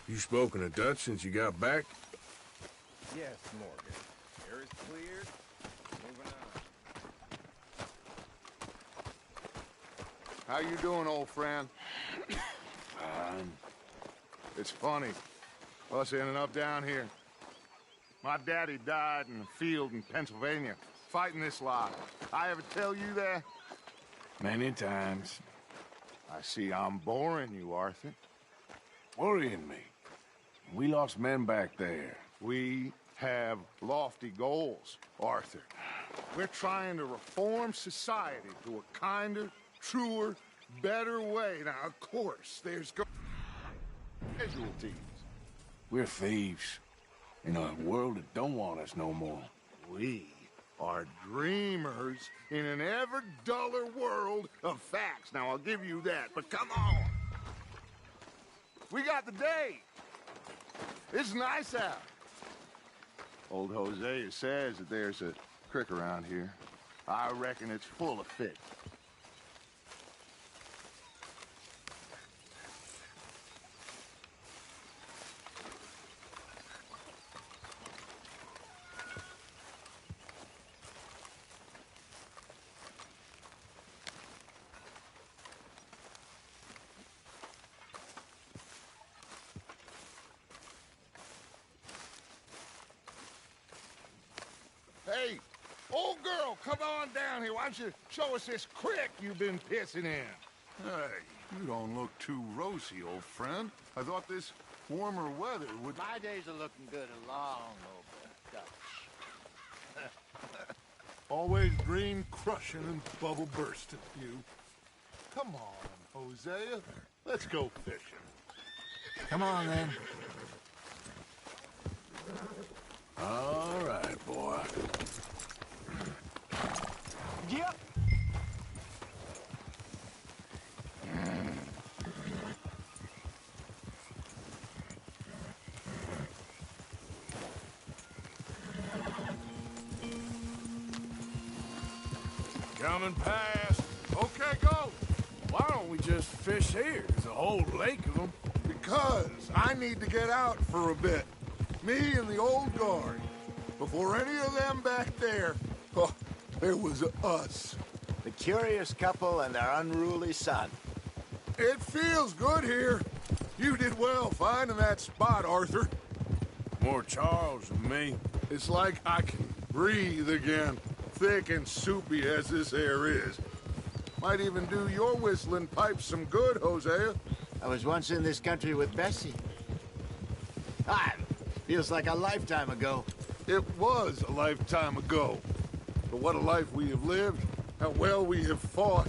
You spoken a Dutch since you got back? Yes, Morgan. Air is cleared. Moving on. How you doing, old friend? Fine. It's funny. Us ending up down here. My daddy died in the field in Pennsylvania, fighting this lot. I ever tell you that? Many times. I see I'm boring you, Arthur. Worrying me. We lost men back there. We have lofty goals, Arthur. We're trying to reform society to a kinder, truer, better way. Now, of course, there's casualties. We're thieves. In a world that don't want us no more. We are dreamers in an ever duller world of facts. Now, I'll give you that, but come on. We got the day. It's nice out. Old Hosea says that there's a creek around here. I reckon it's full of fish. Hey, old girl, come on down here. Why don't you show us this creek you've been pissing in? Hey, you don't look too rosy, old friend. I thought this warmer weather would... My days are looking good along over Dutch. Always dream crushing and bubble bursting, you. Come on, Hosea. Let's go fishing. Come on, then. All right, boy. Yep. Coming past. Okay, go. Why don't we just fish here? There's a whole lake of them. Because I need to get out for a bit. Me and the old guard. Before any of them back there, oh, there was us. The curious couple and their unruly son. It feels good here. You did well finding that spot, Arthur. More Charles than me. It's like I can breathe again, thick and soupy as this air is. Might even do your whistling pipes some good, Hosea. I was once in this country with Bessie. Ah, feels like a lifetime ago. It was a lifetime ago. But what a life we have lived. How well we have fought.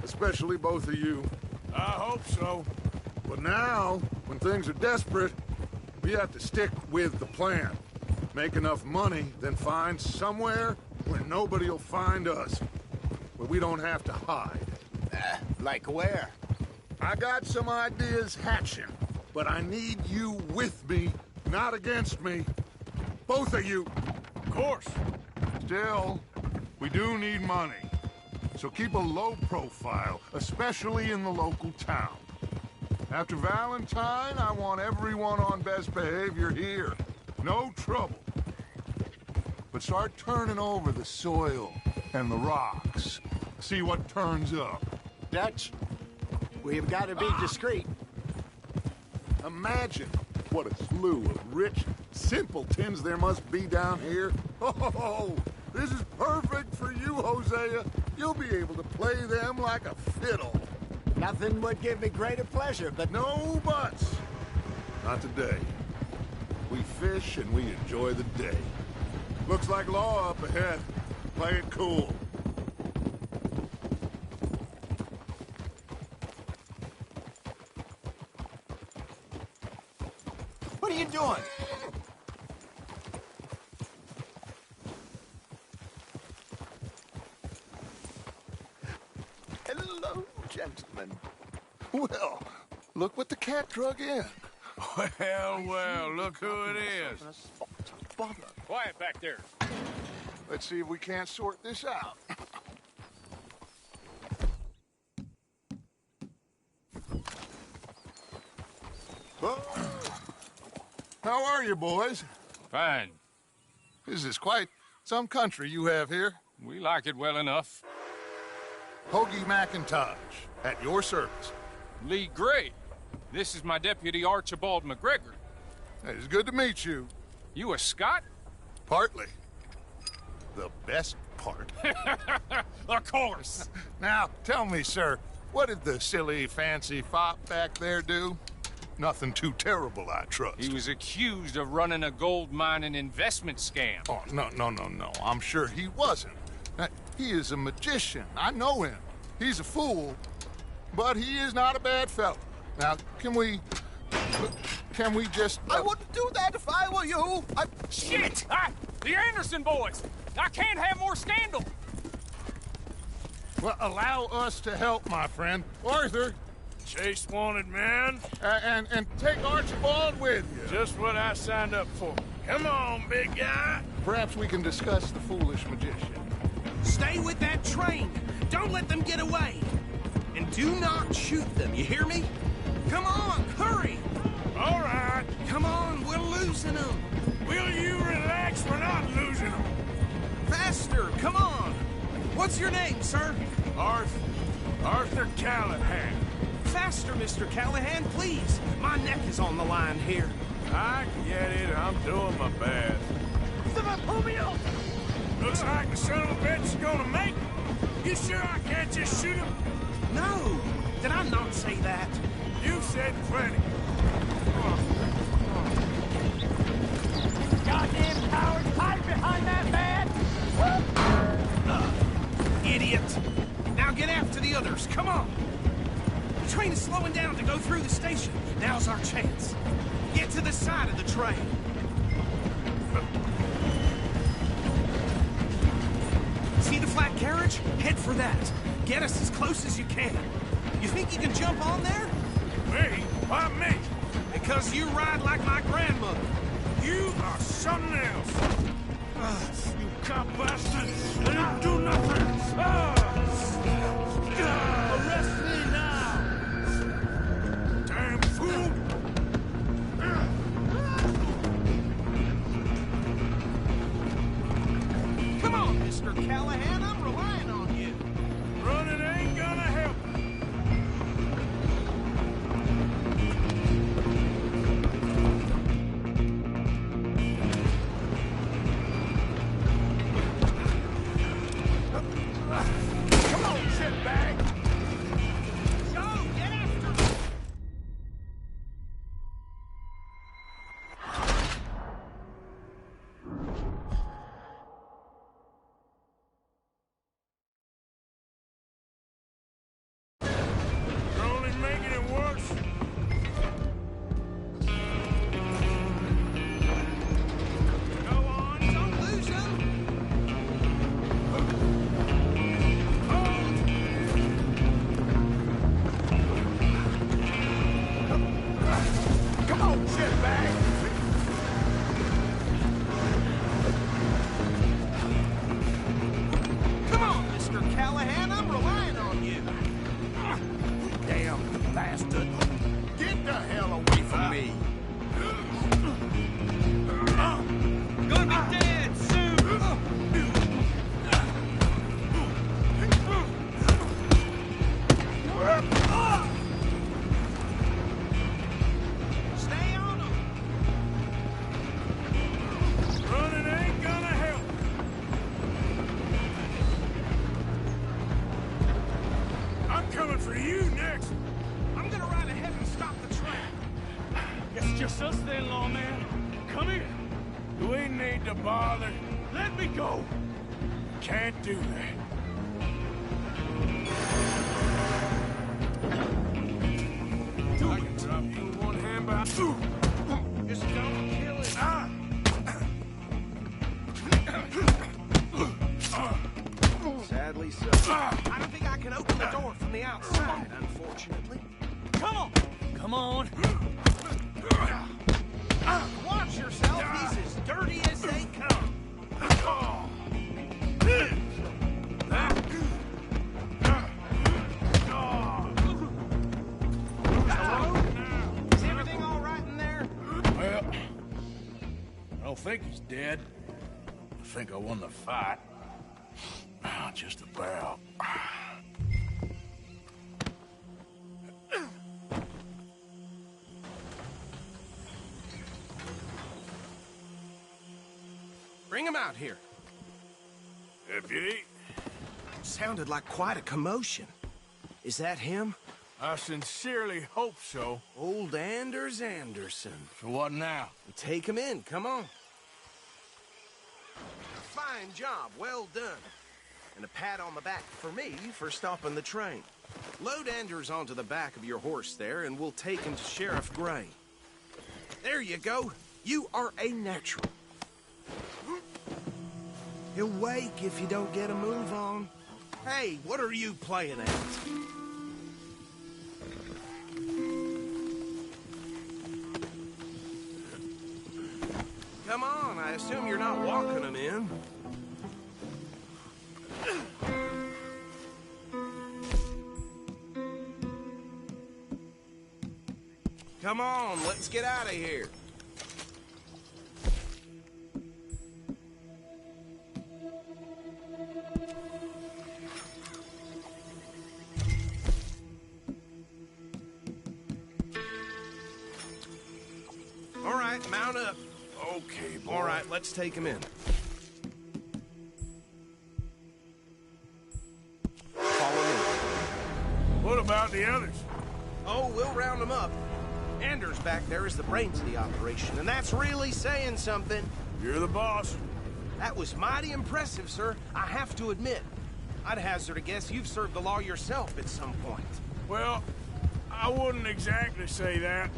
Especially both of you. I hope so. But now, when things are desperate, we have to stick with the plan. Make enough money, then find somewhere where nobody will find us. Where we don't have to hide. Like where? I got some ideas hatching, but I need you with me, not against me. Both of you. Of course. Still, we do need money. So keep a low profile, especially in the local town. After Valentine, I want everyone on best behavior here. No trouble. But start turning over the soil and the rocks. See what turns up. Dutch, we've got to be discreet. Imagine what a slew of rich simpletons there must be down here. Oh, this is perfect for you, Hosea. You'll be able to play them like a fiddle. Nothing would give me greater pleasure, but No buts. Not today. We fish and we enjoy the day. Looks like law up ahead. Play it cool. what are you doing? Hello, gentlemen. Well, look what the cat drug in. Well, look who it is. Quiet back there. Let's see if we can't sort this out. Oh, How are you, boys? Fine. This is quite some country you have here. We like it well enough. Pubg McIntosh, at your service. Lee Gray. This is my deputy Archibald McGregor. It's good to meet you. You a Scot? Partly. The best part. Of course. Now, tell me, sir, what did the silly, fancy fop back there do? Nothing too terrible, I trust. He was accused of running a gold mining investment scam. Oh, no. I'm sure he wasn't. He is a magician. I know him. He's a fool, but he is not a bad fellow. Now, can we just... I wouldn't do that if I were you. Shit! The Anderson boys! I can't have more scandal! Well, allow us to help, my friend. Arthur, Chase wanted man. and take Archibald with you. Just what I signed up for. Come on, big guy. Perhaps we can discuss the foolish magician. Stay with that train. Don't let them get away. And do not shoot them, you hear me? Come on, hurry! All right. Come on, we're losing them. Will you relax? We're not losing them. Faster, come on. What's your name, sir? Arthur Callahan. Faster, Mr. Callahan, please. My neck is on the line here. I get it. I'm doing my best. Looks like the son of a bitch is gonna make it. You sure I can't just shoot him? No, did I not say that? You said plenty. Goddamn cowards, hide behind that man! Idiot. Now get after the others, come on. The train is slowing down to go through the station. Now's our chance. Get to the side of the train. See the flat carriage? Head for that. Get us as close as you can. You think you can jump on there? Me? Why me? Because you ride like my grandmother. You are something else. You cop bastard! I didn't do nothing! Arrest me now! Damn fool! Come on, Mr. Callahan, I'm relying on you. Running ain't gonna help. Come on, shitbag! Go, get after me. You're only making it worse. Go on, don't lose him. Come on, shitbag! Come on, Mr. Callahan, I'm relying on you. Damn bastard! Get the hell away from me! Gonna be dead soon. Stay on them. Running ain't gonna help. I'm coming for you next. I'm gonna ride ahead and stop the train. It's just us then, lawman. Come here. We need to bother. Let me go. Can't do that. I can drop you in one hand, but Just don't kill him. Sadly so. I don't think I can open the door from the outside, unfortunately. Come on. Come on. Watch yourself. He's as dirty as they come. Is everything all right in there? Well, think he's dead. I think I won the fight. Just about. Bring him out here. Deputy, Sounded like quite a commotion. Is that him? I sincerely hope so. Old Anders Anderson. So what now? Take him in, come on. Fine job, well done. And a pat on the back for me for stopping the train. Load Anders onto the back of your horse there, and we'll take him to Sheriff Gray. There you go. You are a natural. He'll wake if you don't get a move on. Hey, what are you playing at? Come on, I assume you're not walking him in. Come on, let's get out of here. All right, mount up. Okay, boy. All right, let's take him in. Follow me. What about the others? Oh, we'll round them up. Anders back there is the brains of the operation, and that's really saying something. You're the boss. That was mighty impressive, sir. I have to admit. I'd hazard a guess you've served the law yourself at some point. Well, I wouldn't exactly say that.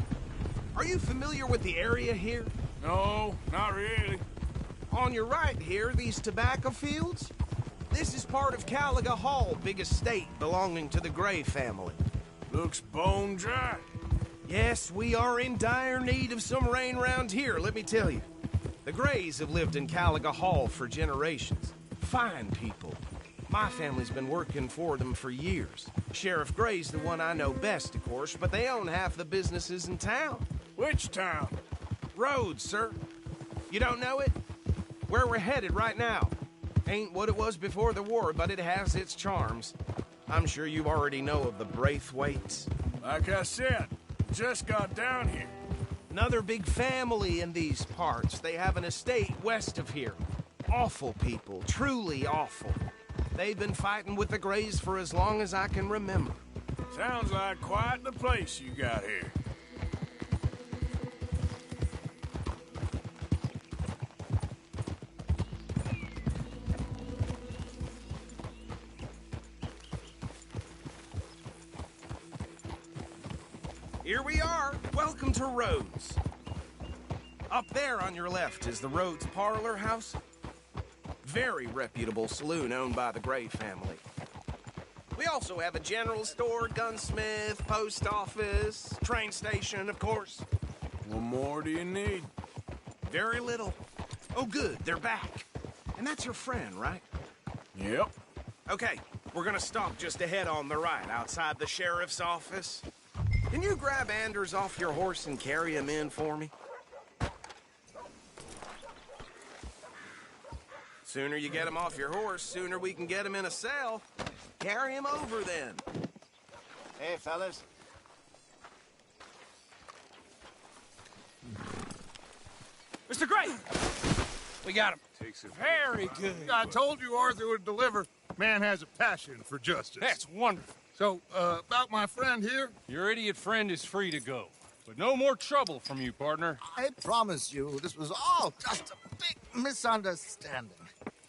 Are you familiar with the area here? No, not really. On your right here, these tobacco fields? This is part of Caliga Hall, big estate belonging to the Gray family. Looks bone dry. Yes, we are in dire need of some rain round here, let me tell you. The Grays have lived in Caliga Hall for generations. Fine people. My family's been working for them for years. Sheriff Gray's the one I know best, of course, but they own half the businesses in town. Which town? Rhodes, sir. You don't know it? Where we're headed right now. Ain't what it was before the war, but it has its charms. I'm sure you already know of the Braithwaites. Like I said, just got down here. Another big family in these parts. They have an estate west of here. Awful people, truly awful. They've been fighting with the Grays for as long as I can remember. Sounds like quite the place you got here. Here we are. Welcome to Rhodes. Up there on your left is the Rhodes Parlor House. Very reputable saloon owned by the Gray family. We also have a general store, gunsmith, post office, train station, of course. What more do you need? Very little. Oh, good, they're back. And that's your friend, right? Yep. Okay, we're gonna stop just ahead on the right, outside the sheriff's office. Can you grab Anders off your horse and carry him in for me? Sooner you get him off your horse, sooner we can get him in a cell. Carry him over, then. Hey, fellas. Mr. Gray! We got him. Very good. I told you Arthur would deliver. Man has a passion for justice. That's wonderful. So, about my friend here? Your idiot friend is free to go. But no more trouble from you, partner. I promise you, this was all just a big misunderstanding.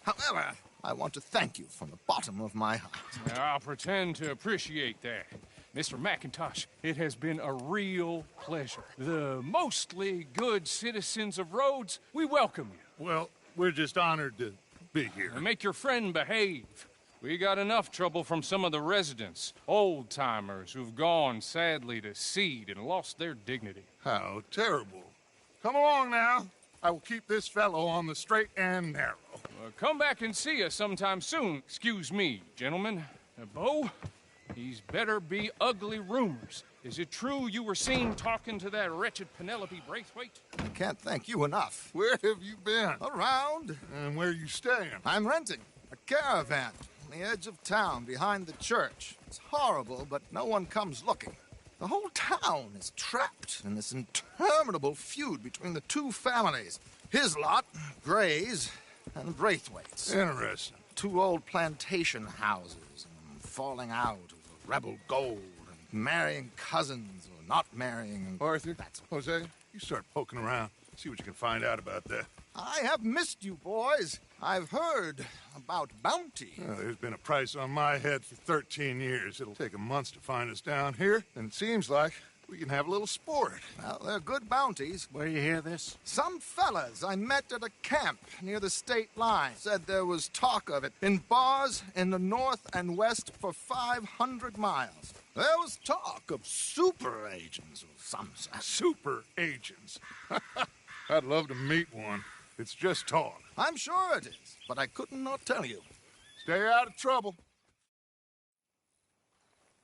However, I want to thank you from the bottom of my heart. I'll pretend to appreciate that. Mr. McIntosh, it has been a real pleasure. The mostly good citizens of Rhodes, we welcome you. Well, we're just honored to be here. And make your friend behave. We got enough trouble from some of the residents, old-timers who've gone, sadly, to seed and lost their dignity. How terrible. Come along now. I will keep this fellow on the straight and narrow. Come back and see us sometime soon. Excuse me, gentlemen. Bo, These better be ugly rumors. Is it true you were seen talking to that wretched Penelope Braithwaite? I can't thank you enough. Where have you been? Around. And where you staying? I'm renting a caravan on the edge of town behind the church. It's horrible, but no one comes looking. The whole town is trapped in this interminable feud between the two families. His lot, Gray's, and Braithwaite's. Interesting. Two old plantation houses, and falling out over rebel gold, and marrying cousins or not marrying. Arthur, Jose, you start poking around. See what you can find out about that. I have missed you, boys. I've heard about bounty. There's been a price on my head for 13 years. It'll take 'em months to find us down here, and it seems like we can have a little sport. Well, they're good bounties. Where you hear this? Some fellas I met at a camp near the state line said there was talk of it in bars in the north and west for 500 miles. There was talk of super agents of some sort. Super agents. I'd love to meet one. It's just talk. I'm sure it is, but I couldn't not tell you. Stay out of trouble.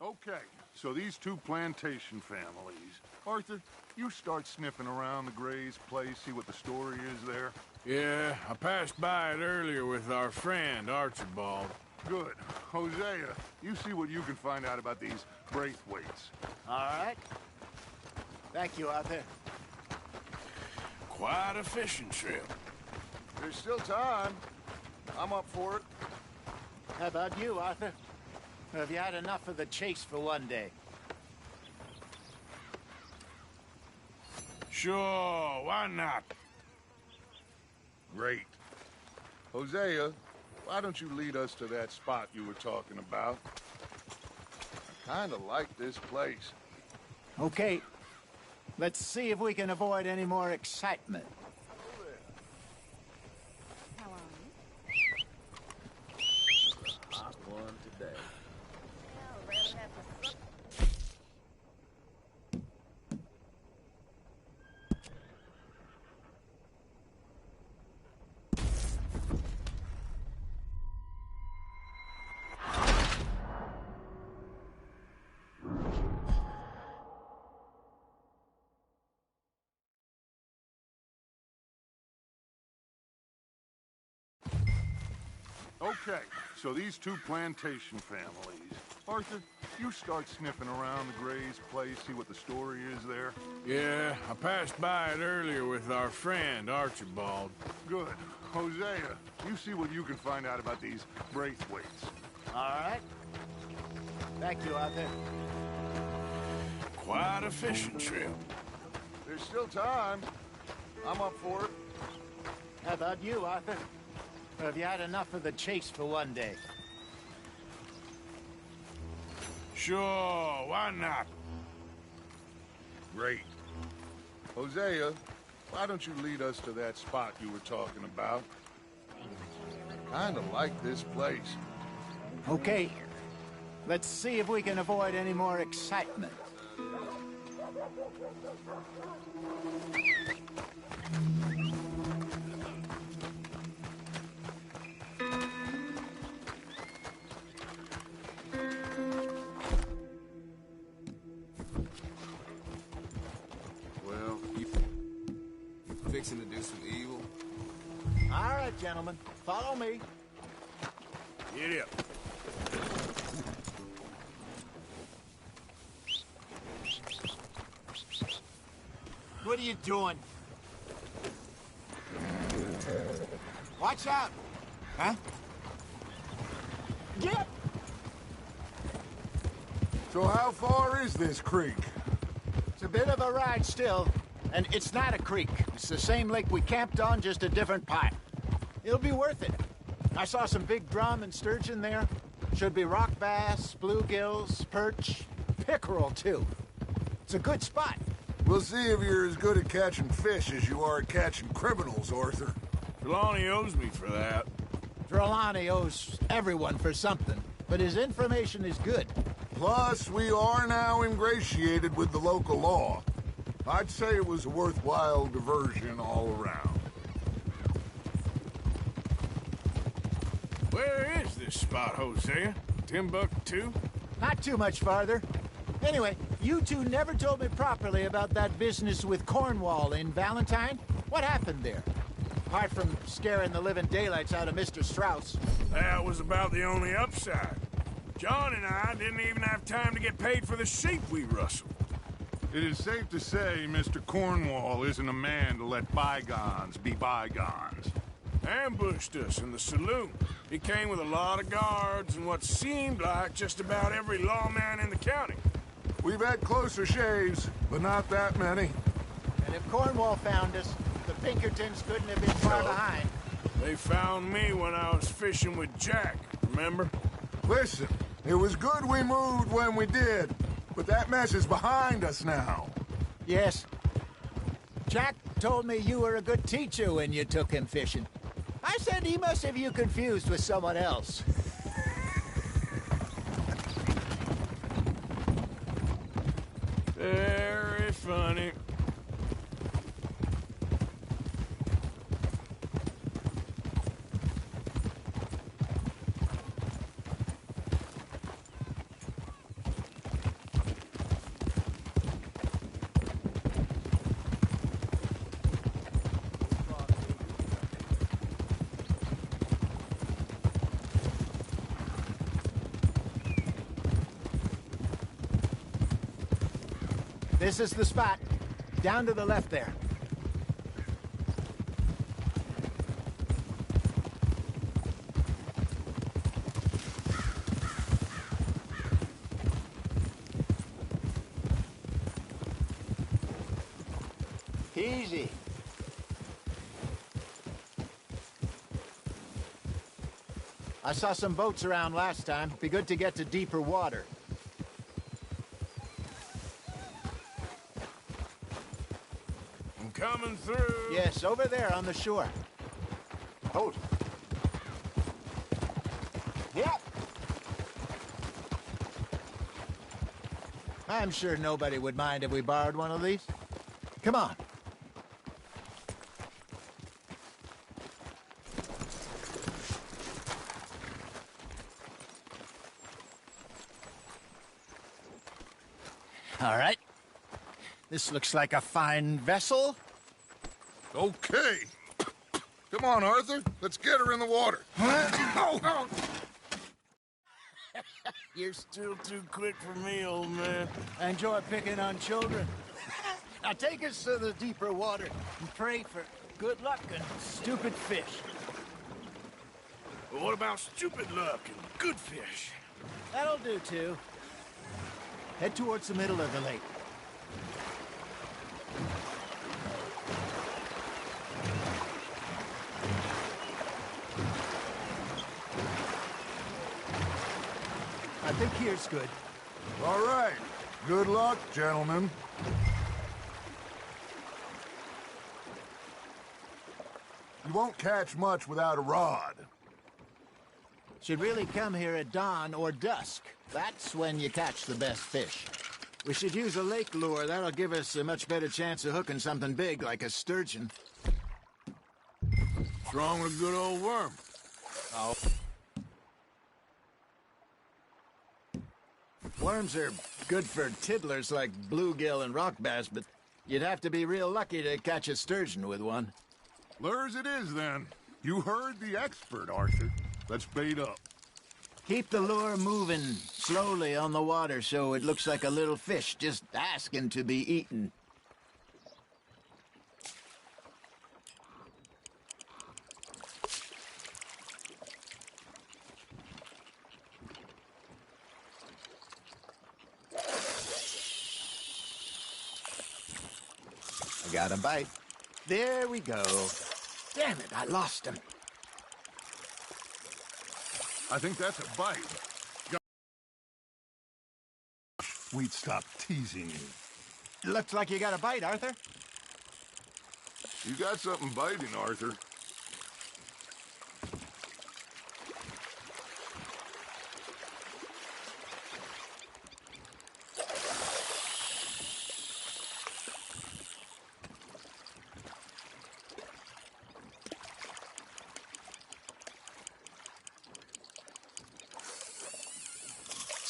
Okay, so these two plantation families. Arthur, you start sniffing around the Gray's place, see what the story is there. Yeah, I passed by it earlier with our friend, Archibald. Good. Hosea, you see what you can find out about these Braithwaites. All right. Thank you, Arthur. Quite a fishing trip. There's still time. I'm up for it. How about you, Arthur? Have you had enough of the chase for one day? Sure, why not? Great. Hosea, why don't you lead us to that spot you were talking about? I kind of like this place. Okay. Let's see if we can avoid any more excitement. How are you? Hot one today. Well, rather have to Okay, so these two plantation families. Arthur, you start sniffing around the Gray's place, see what the story is there. Yeah, I passed by it earlier with our friend, Archibald. Good. Hosea, you see what you can find out about these Braithwaites. All right. Thank you, Arthur. Quite a fishing trip. There's still time. I'm up for it. How about you, Arthur? Have you had enough of the chase for one day? Sure, why not? Great. Hosea, why don't you lead us to that spot you were talking about? Kind of like this place. Okay. Let's see if we can avoid any more excitement. Well, you fixing to do some evil? All right, gentlemen. Follow me. Get up. What are you doing? Watch out! Huh? Get! So how far is this creek? It's a bit of a ride still, and it's not a creek. It's the same lake we camped on, just a different part. It'll be worth it. I saw some big drum and sturgeon there. Should be rock bass, bluegills, perch, pickerel, too. It's a good spot. We'll see if you're as good at catching fish as you are at catching criminals, Arthur. Trelawney owes me for that. Trelawney owes everyone for something, but his information is good. Plus, we are now ingratiated with the local law. I'd say it was a worthwhile diversion all around. Where is this spot, Hosea? Timbuktu? Not too much farther. Anyway, you two never told me properly about that business with Cornwall in Valentine. What happened there? Apart from scaring the living daylights out of Mr. Strauss. That was about the only upside. John and I didn't even have time to get paid for the sheep we rustled. It is safe to say Mr. Cornwall isn't a man to let bygones be bygones. Ambushed us in the saloon. He came with a lot of guards and what seemed like just about every lawman in the county. We've had closer shaves, but not that many. And if Cornwall found us, the Pinkertons couldn't have been far behind. They found me when I was fishing with Jack, remember? Listen, it was good we moved when we did, but that mess is behind us now. Yes. Jack told me you were a good teacher when you took him fishing. I said he must have you confused with someone else. Very funny. This is the spot. Down to the left there. Easy. I saw some boats around last time. Be good to get to deeper water. I'm coming through. Yes, over there on the shore. Hold. Yep. I'm sure nobody would mind if we borrowed one of these. Come on. All right. This looks like a fine vessel. Okay. Come on, Arthur. Let's get her in the water. Oh. You're still too quick for me, old man. I enjoy picking on children. Now take us to the deeper water and pray for good luck and stupid fish. But what about stupid luck and good fish? That'll do, too. Head towards the middle of the lake. I think here's good. All right. Good luck, gentlemen. You won't catch much without a rod. Should really come here at dawn or dusk. That's when you catch the best fish. We should use a lake lure. That'll give us a much better chance of hooking something big like a sturgeon. What's wrong with a good old worm? Oh. Worms are good for tiddlers like bluegill and rock bass, but you'd have to be real lucky to catch a sturgeon with one. Lures it is, then. You heard the expert, Arthur. Let's bait up. Keep the lure moving slowly on the water so it looks like a little fish just asking to be eaten. I got a bite. There we go. Damn it, I lost him. I think that's a bite. We'd stop teasing you. Looks like you got a bite, Arthur. You got something biting, Arthur.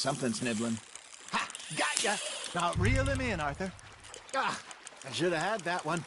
Something's nibbling. Ha! Got ya! Now reel him in, Arthur. Ah, I should have had that one.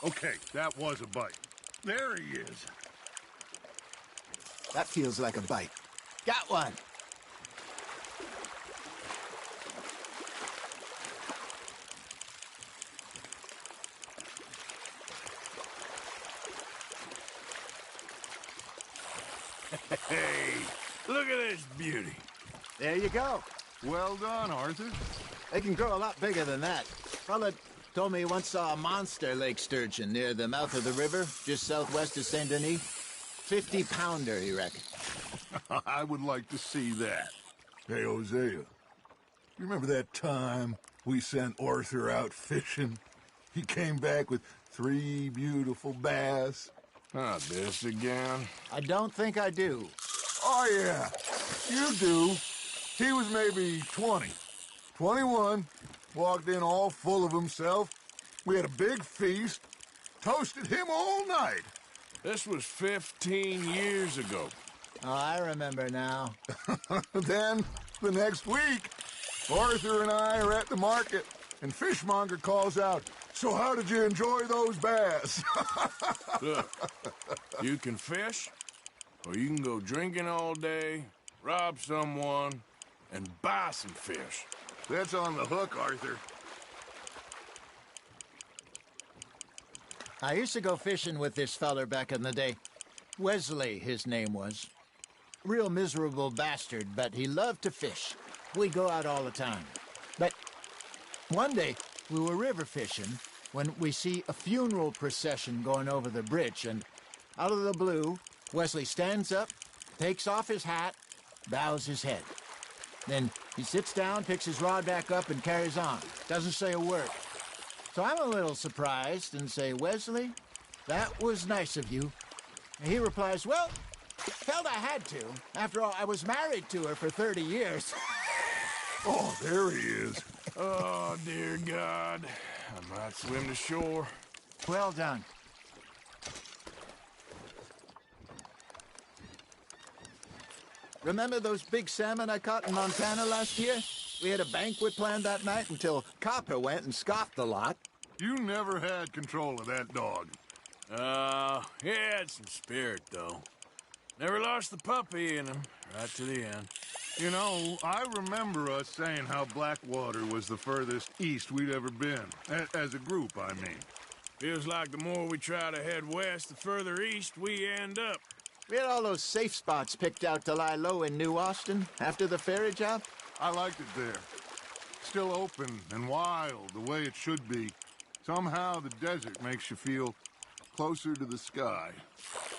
Okay, that was a bite. There he is. That feels like a bite. Got one. Hey, look at this beauty. There you go. Well done, Arthur. They can grow a lot bigger than that. Fella told me he once saw a monster lake sturgeon near the mouth of the river, just southwest of Saint Denis. 50-pounder, he reckoned. I would like to see that. Hey, Hosea, you remember that time we sent Arthur out fishing? He came back with 3 beautiful bass. Not this again. I don't think I do. Oh, yeah, you do. He was maybe 20, 21, walked in all full of himself. We had a big feast, toasted him all night. This was 15 years ago. Oh, I remember now. Then, the next week, Arthur and I are at the market, and Fishmonger calls out, "So how did you enjoy those bass?" Look, you can fish, or you can go drinking all day, rob someone, and buy some fish. That's on the hook, Arthur. I used to go fishing with this feller back in the day. Wesley, his name was. Real miserable bastard, but he loved to fish. We'd go out all the time. But one day, we were river fishing when we see a funeral procession going over the bridge, and out of the blue, Wesley stands up, takes off his hat, bows his head. Then he sits down, picks his rod back up, and carries on. Doesn't say a word. So I'm a little surprised and say, "Wesley, that was nice of you." And he replies, "Well, felt I had to. After all, I was married to her for 30 years. Oh, there he is. Oh, dear God. I might swim to shore. Well done. Remember those big salmon I caught in Montana last year? We had a banquet planned that night until Copper went and scoffed the lot. You never had control of that dog. He had some spirit, though. Never lost the puppy in him, right to the end. You know, I remember us saying how Blackwater was the furthest east we'd ever been. As a group, I mean. Feels like the more we try to head west, the further east we end up. We had all those safe spots picked out to lie low in New Austin after the ferry job. I liked it there. Still open and wild, the way it should be. Somehow the desert makes you feel closer to the sky.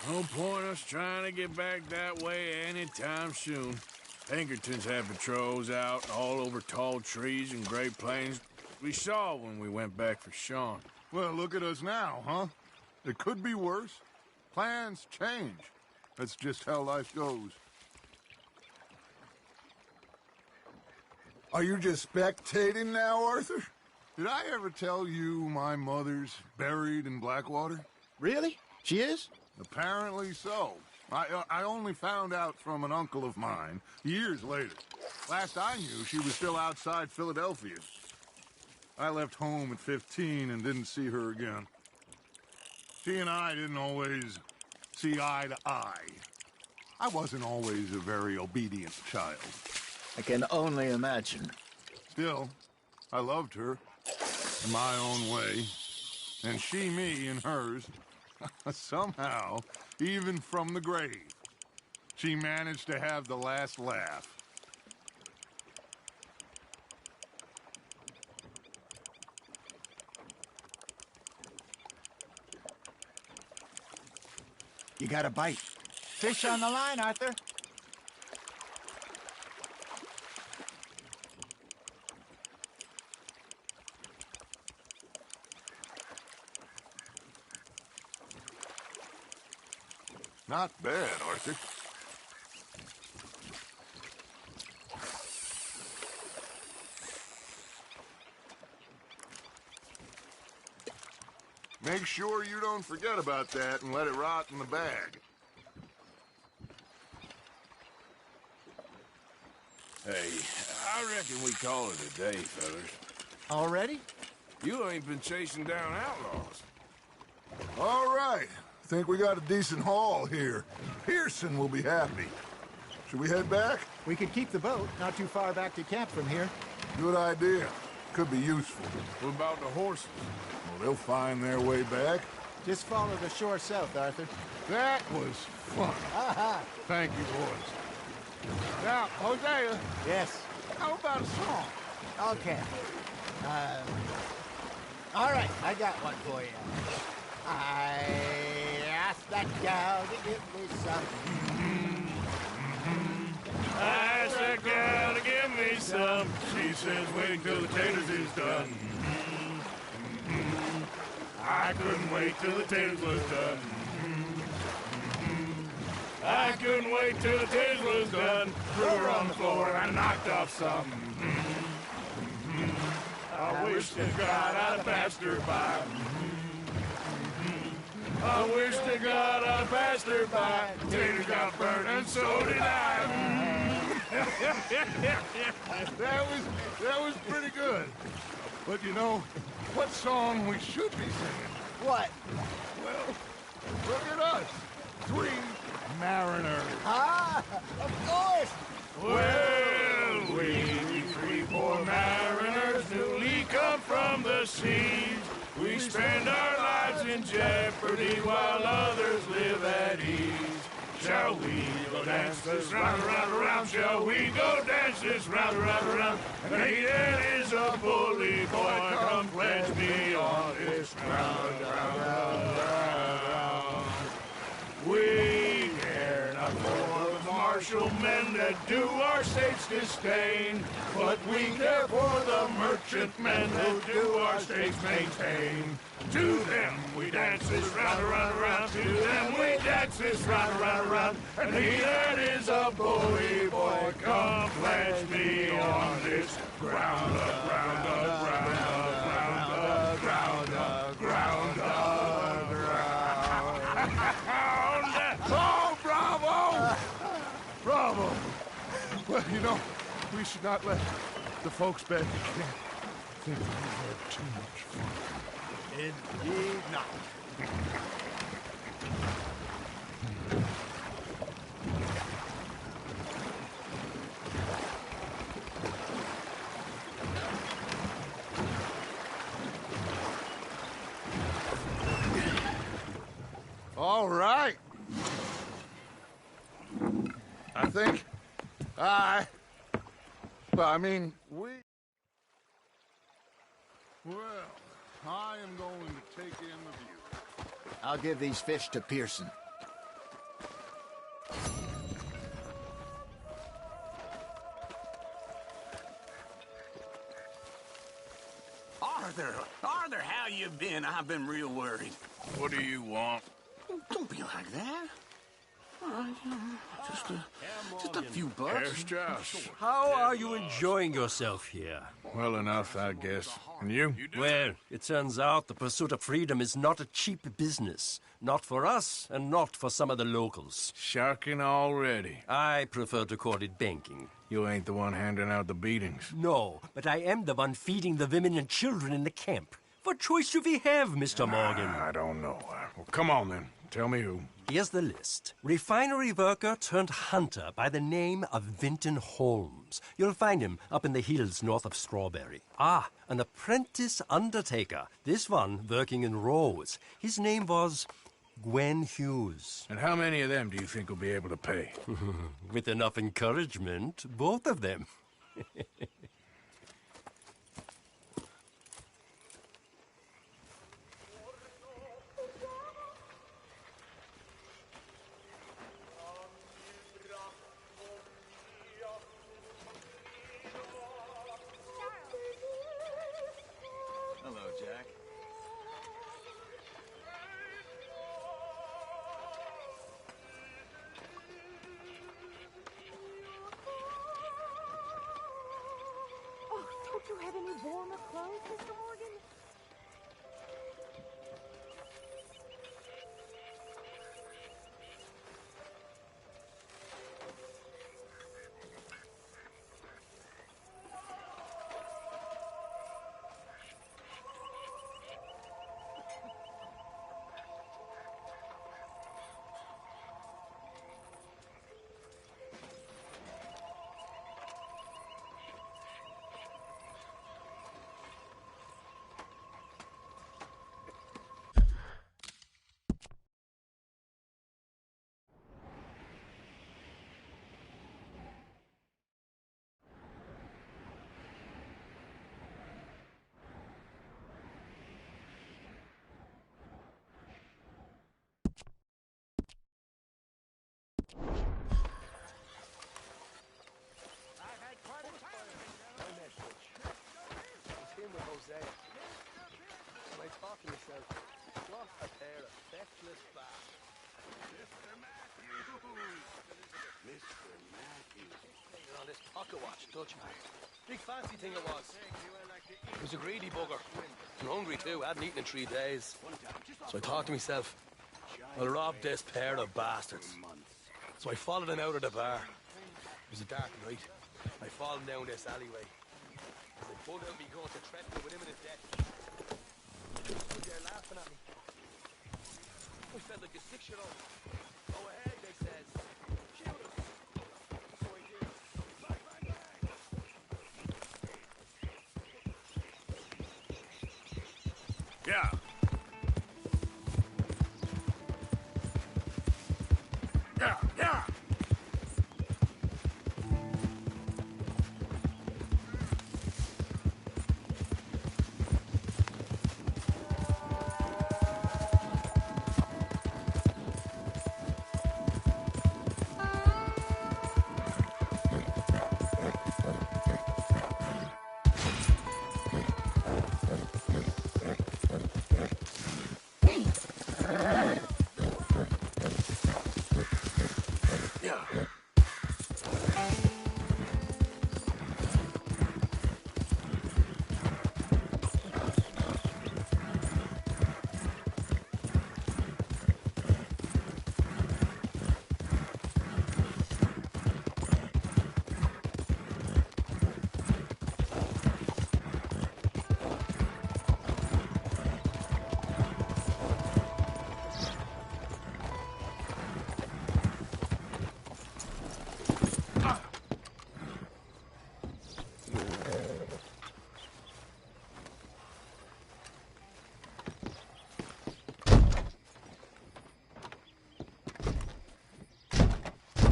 No point us trying to get back that way anytime soon. Pinkertons had patrols out all over tall trees and Great Plains. We saw when we went back for Sean. Well, look at us now, huh? It could be worse. Plans change. That's just how life goes. Are you just spectating now, Arthur? Did I ever tell you my mother's buried in Blackwater? Really? She is? Apparently so. I only found out from an uncle of mine years later. Last I knew, she was still outside Philadelphia. I left home at 15 and didn't see her again. She and I didn't always see eye to eye. I wasn't always a very obedient child. I can only imagine. Still, I loved her in my own way, and she me in hers. Somehow, even from the grave, she managed to have the last laugh. You got a bite. Fish on the line, Arthur. Not bad, Arthur. Make sure you don't forget about that and let it rot in the bag. Hey, I reckon we call it a day, fellas. Already? You ain't been chasing down outlaws. All right. Think we got a decent haul here. Pearson will be happy. Should we head back? We could keep the boat not too far back to camp from here. Good idea. Could be useful. What about the horses? Well, they'll find their way back. Just follow the shore south, Arthur. That was fun. Thank you, boys. Now, Hosea, Yes. how about a song? Okay. All right, I got one for you. I asked that gal to give me some. I asked that gal to give me some. She says wait till the taters is done. I couldn't wait till the taters was done. I couldn't wait till the taters was done. Threw her on the floor and I knocked off some. I wish to God I'd passed her by. I wish to God I passed her by. Taters got burned and so did I. That was pretty good. But you know, what song we should be singing? What? Well, look at us. 3 mariners. Ah, of course. Well, we 3 poor mariners newly come from the seas. We spend our lives in jeopardy while others live at ease. Shall we go dance this round, around, around? Shall we go dance this round, around, around? And he that is a bully boy, come pledge me on this ground, round, round, round. We care not for the martial men that do our state's disdain, but we care for the merchant men who do our state's maintain. To them we dance this round, around, around. To them we dance this round, around, around. And he that is a bully boy, come pledge me on this ground, ground, ground, ground, ground, ground, ground, ground. Oh, bravo! Bravo! Well, you know, we should not let the folks back at camp think that we had too much fun. Indeed not. All right. I think we... Well, I am going to take in the view. I'll give these fish to Pearson. Arthur, how you been? I've been real worried. What do you want? Don't be like that. Just a few bucks. Herr Strauss. How are you enjoying yourself here? Well enough, I guess. And you? Well, it turns out the pursuit of freedom is not a cheap business. Not for us, and not for some of the locals. Sharking already. I prefer to call it banking. You ain't the one handing out the beatings. No, but I am the one feeding the women and children in the camp. What choice do we have, Mr. Morgan? I don't know. Well, come on then. Tell me who. Here's the list. Refinery worker turned hunter by the name of Vinton Holmes. You'll find him up in the hills north of Strawberry. Ah, an apprentice undertaker. This one working in Rose. His name was Gwen Hughes. And how many of them do you think will be able to pay? With enough encouragement, both of them. Hello, Jack. have any warmer clothes, Mr. Morgan? Pocket watch, Dutchman. Big fancy thing it was. He was a greedy bugger. And hungry too, hadn't eaten in 3 days. So I thought to myself, I'll rob this pair of bastards. So I followed him out of the bar. It was a dark night. I followed him down this alleyway. As they pulled out me gun to threaten me with imminent death. He stood there laughing at me. I felt like a 6-year-old. Go ahead, they says. Shoot us. So I did. Bang, bang, bang. Yeah. Yeah, yeah.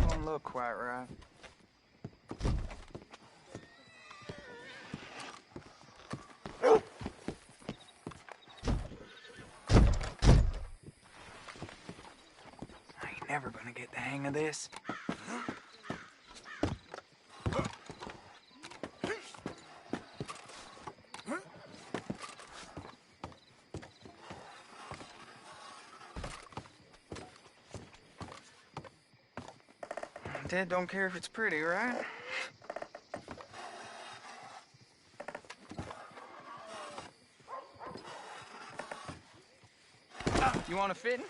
Don't look quite right. I ain't never gonna get the hang of this. Dad don't care if it's pretty, right? You want a fitting?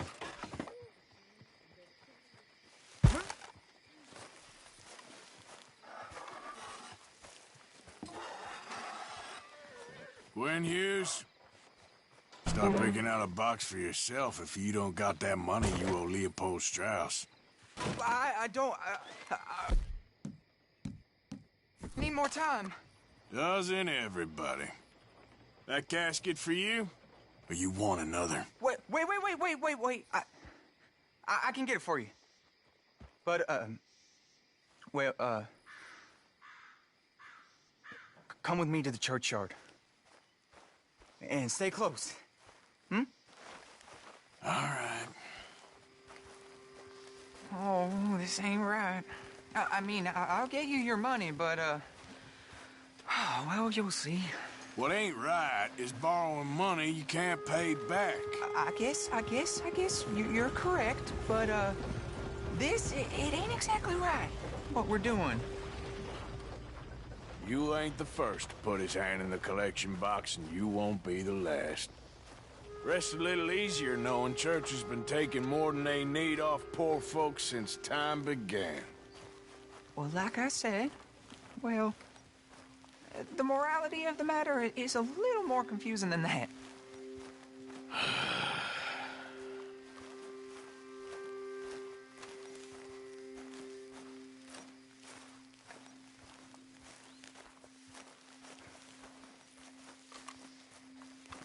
Gwen Hughes? Stop picking out a box for yourself if you don't got that money you owe Leopold Strauss. I don't... need more time. Doesn't everybody? That casket for you? Or you want another? Wait. I can get it for you. But, come with me to the churchyard. And stay close. Hmm? All right. Oh, this ain't right. I mean, I'll get you your money, but, well, you'll see. What ain't right is borrowing money you can't pay back. I guess you're correct, but, it ain't exactly right, what we're doing. You ain't the first to put his hand in the collection box, and you won't be the last. Rests a little easier knowing church has been taking more than they need off poor folks since time began. Well, like I said, well, the morality of the matter is a little more confusing than that.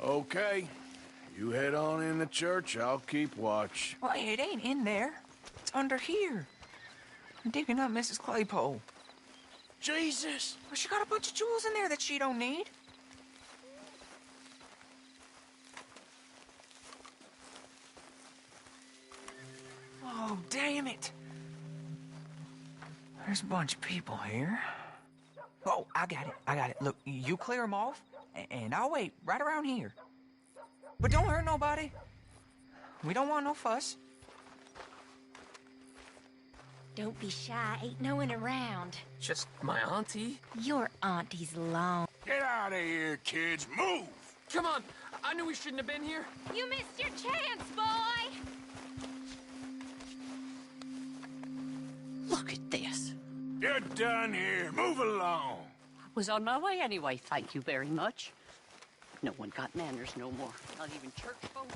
Okay. You head on in the church, I'll keep watch. Well, it ain't in there. It's under here. I'm digging up Mrs. Claypole. Jesus! Well, she got a bunch of jewels in there that she don't need. Oh, damn it. There's a bunch of people here. Oh, I got it. Look, you clear them off, and I'll wait right around here. But don't hurt nobody. We don't want no fuss. Don't be shy, ain't no one around. Just my auntie. Your auntie's long. Get out of here, kids. Move! Come on. I knew we shouldn't have been here. You missed your chance, boy! Look at this. You're done here. Move along. Was on my way anyway, thank you very much. No one got manners no more, not even church folk.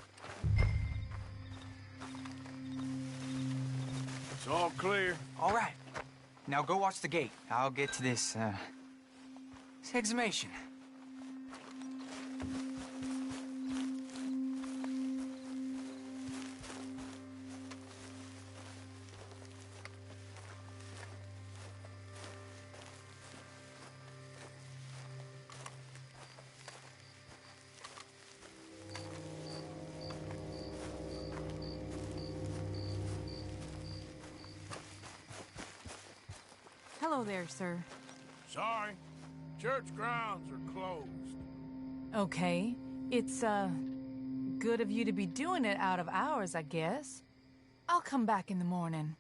It's all clear. All right. Now go watch the gate. I'll get to this exhumation. Hello there, sir. Sorry. Church grounds are closed. Okay. It's, good of you to be doing it out of hours, I guess. I'll come back in the morning.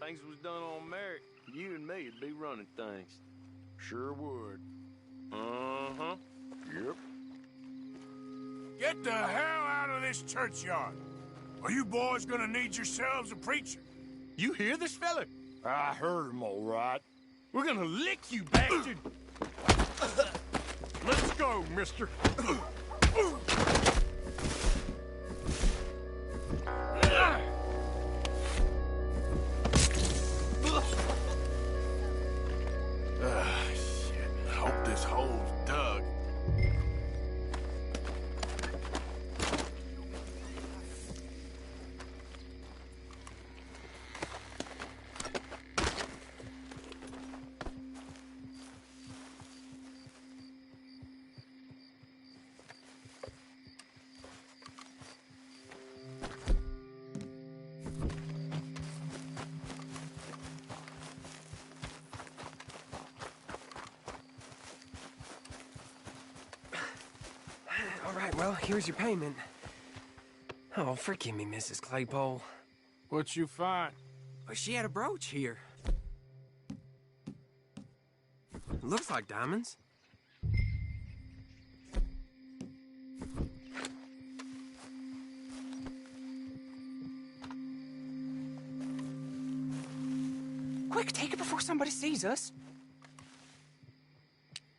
Things was done on merit, you and me'd be running things. Sure would. Uh-huh. Yep. Get the hell out of this churchyard. Are you boys gonna need yourselves a preacher? You hear this fella? I heard him all right. We're gonna lick you, bastard! Let's go, mister. Shit. Hope this hole's dug. All right, well, here's your payment. Oh, forgive me, Mrs. Claypole. What you find? Well, she had a brooch here. Looks like diamonds. Quick, take it before somebody sees us.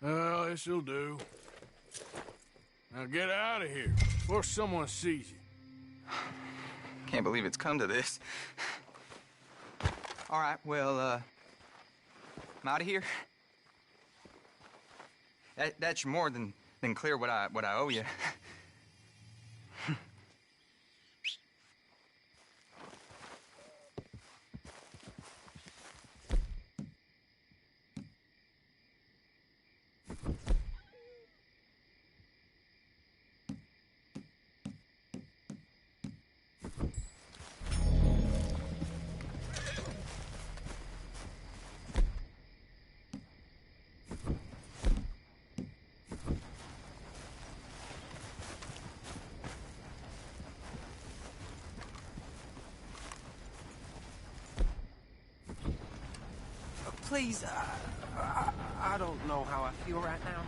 Well, this'll do. Now get out of here before someone sees you. Can't believe it's come to this. All right, well, I'm out of here. That's more than clear what I owe you. Please, I don't know how I feel right now.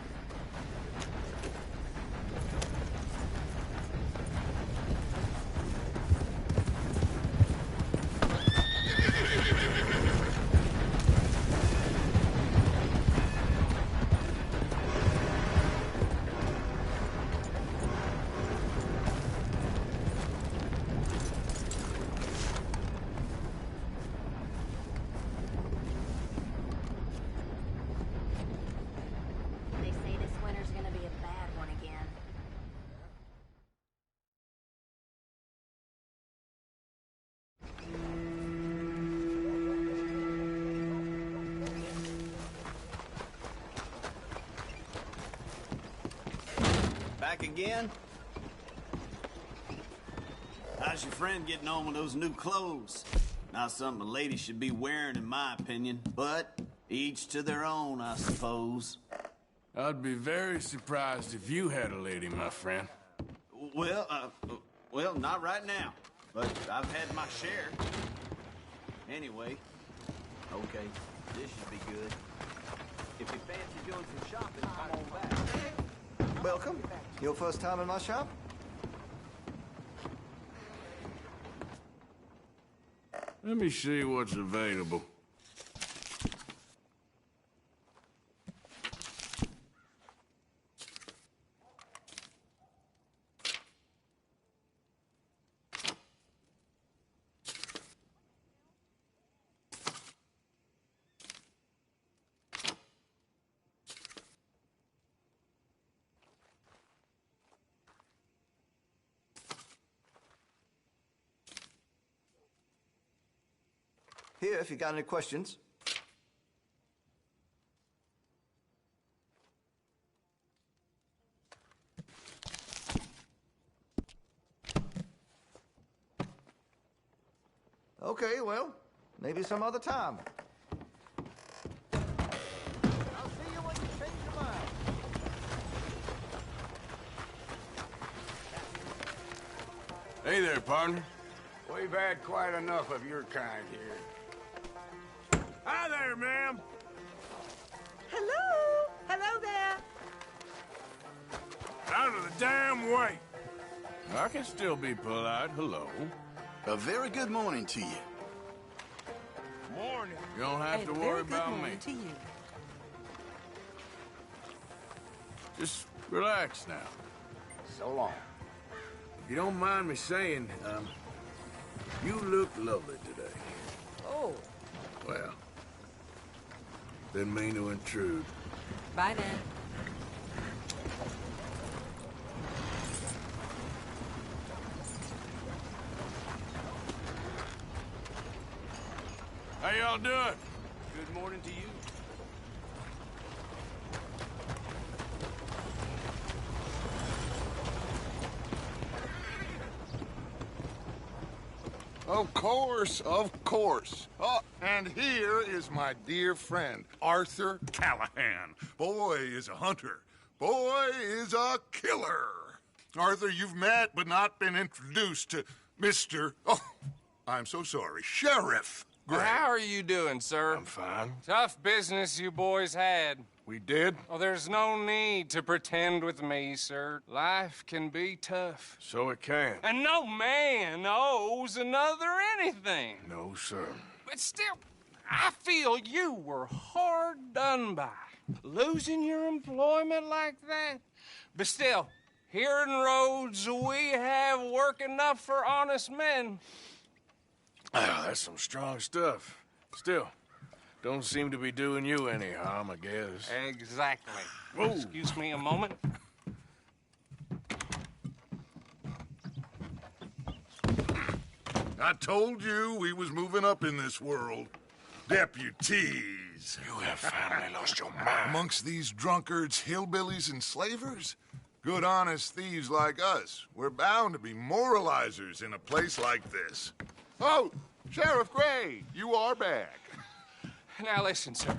They say this winter's gonna be a bad one again. Back again? How's your friend getting on with those new clothes? Not something a lady should be wearing, in my opinion, but each to their own, I suppose. I'd be very surprised if you had a lady, my friend. Well, not right now, but I've had my share. Anyway, okay, this should be good. If you fancy doing some shopping, come on back. Welcome. Your first time in my shop? Let me see what's available. Here, if you got any questions. Okay, well, maybe some other time. I'll see you when you change your mind. Hey there, partner. We've had quite enough of your kind here. Hi there, ma'am. Hello? Hello there. Out of the damn way. I can still be polite. Hello. A very good morning to you. Morning. You don't have to worry about me. To you. Just relax now. So long. If you don't mind me saying, you look lovely today. Oh. Well, didn't mean to intrude. Bye then. How y'all doing? Good morning to you. Of course, of course. Oh, and here is my dear friend, Arthur Callahan. Boy is a hunter. Boy is a killer. Arthur, you've met but not been introduced to Mr. Oh, I'm so sorry, Sheriff Gray. How are you doing, sir? I'm fine. Tough business you boys had. We did? Oh, there's no need to pretend with me, sir. Life can be tough. So it can. And no man owes another anything. No, sir. But still, I feel you were hard done by. Losing your employment like that. But still, here in Rhodes, we have work enough for honest men. Ah, that's some strong stuff. Still, don't seem to be doing you any harm, I guess. Exactly. Whoa. Excuse me a moment. I told you we was moving up in this world. Deputies. You have finally lost your mind. Amongst these drunkards, hillbillies, and slavers? Good, honest thieves like us. We're bound to be moralizers in a place like this. Oh, Sheriff Gray, you are back. Now listen, sir.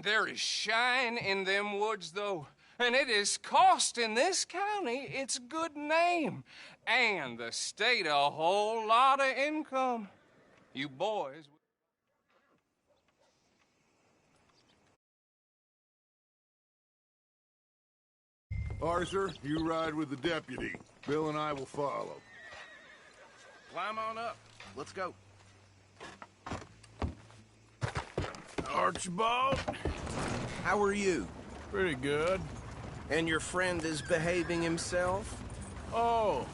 There is shine in them woods, though, and it is costing this county its good name and the state a whole lot of income. You boys... Arthur, you ride with the deputy. Bill and I will follow. Climb on up. Let's go. Archibald? How are you? Pretty good. And your friend is behaving himself? Oh.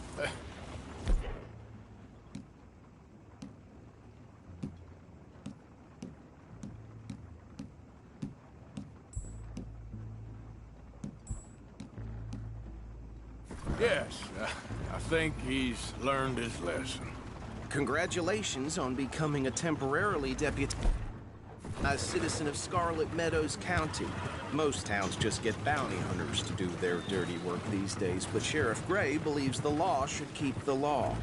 Yes, I think he's learned his lesson. Congratulations on becoming a temporarily deputized citizen of Scarlet Meadows County. Most towns just get bounty hunters to do their dirty work these days, but Sheriff Gray believes the law should keep the law.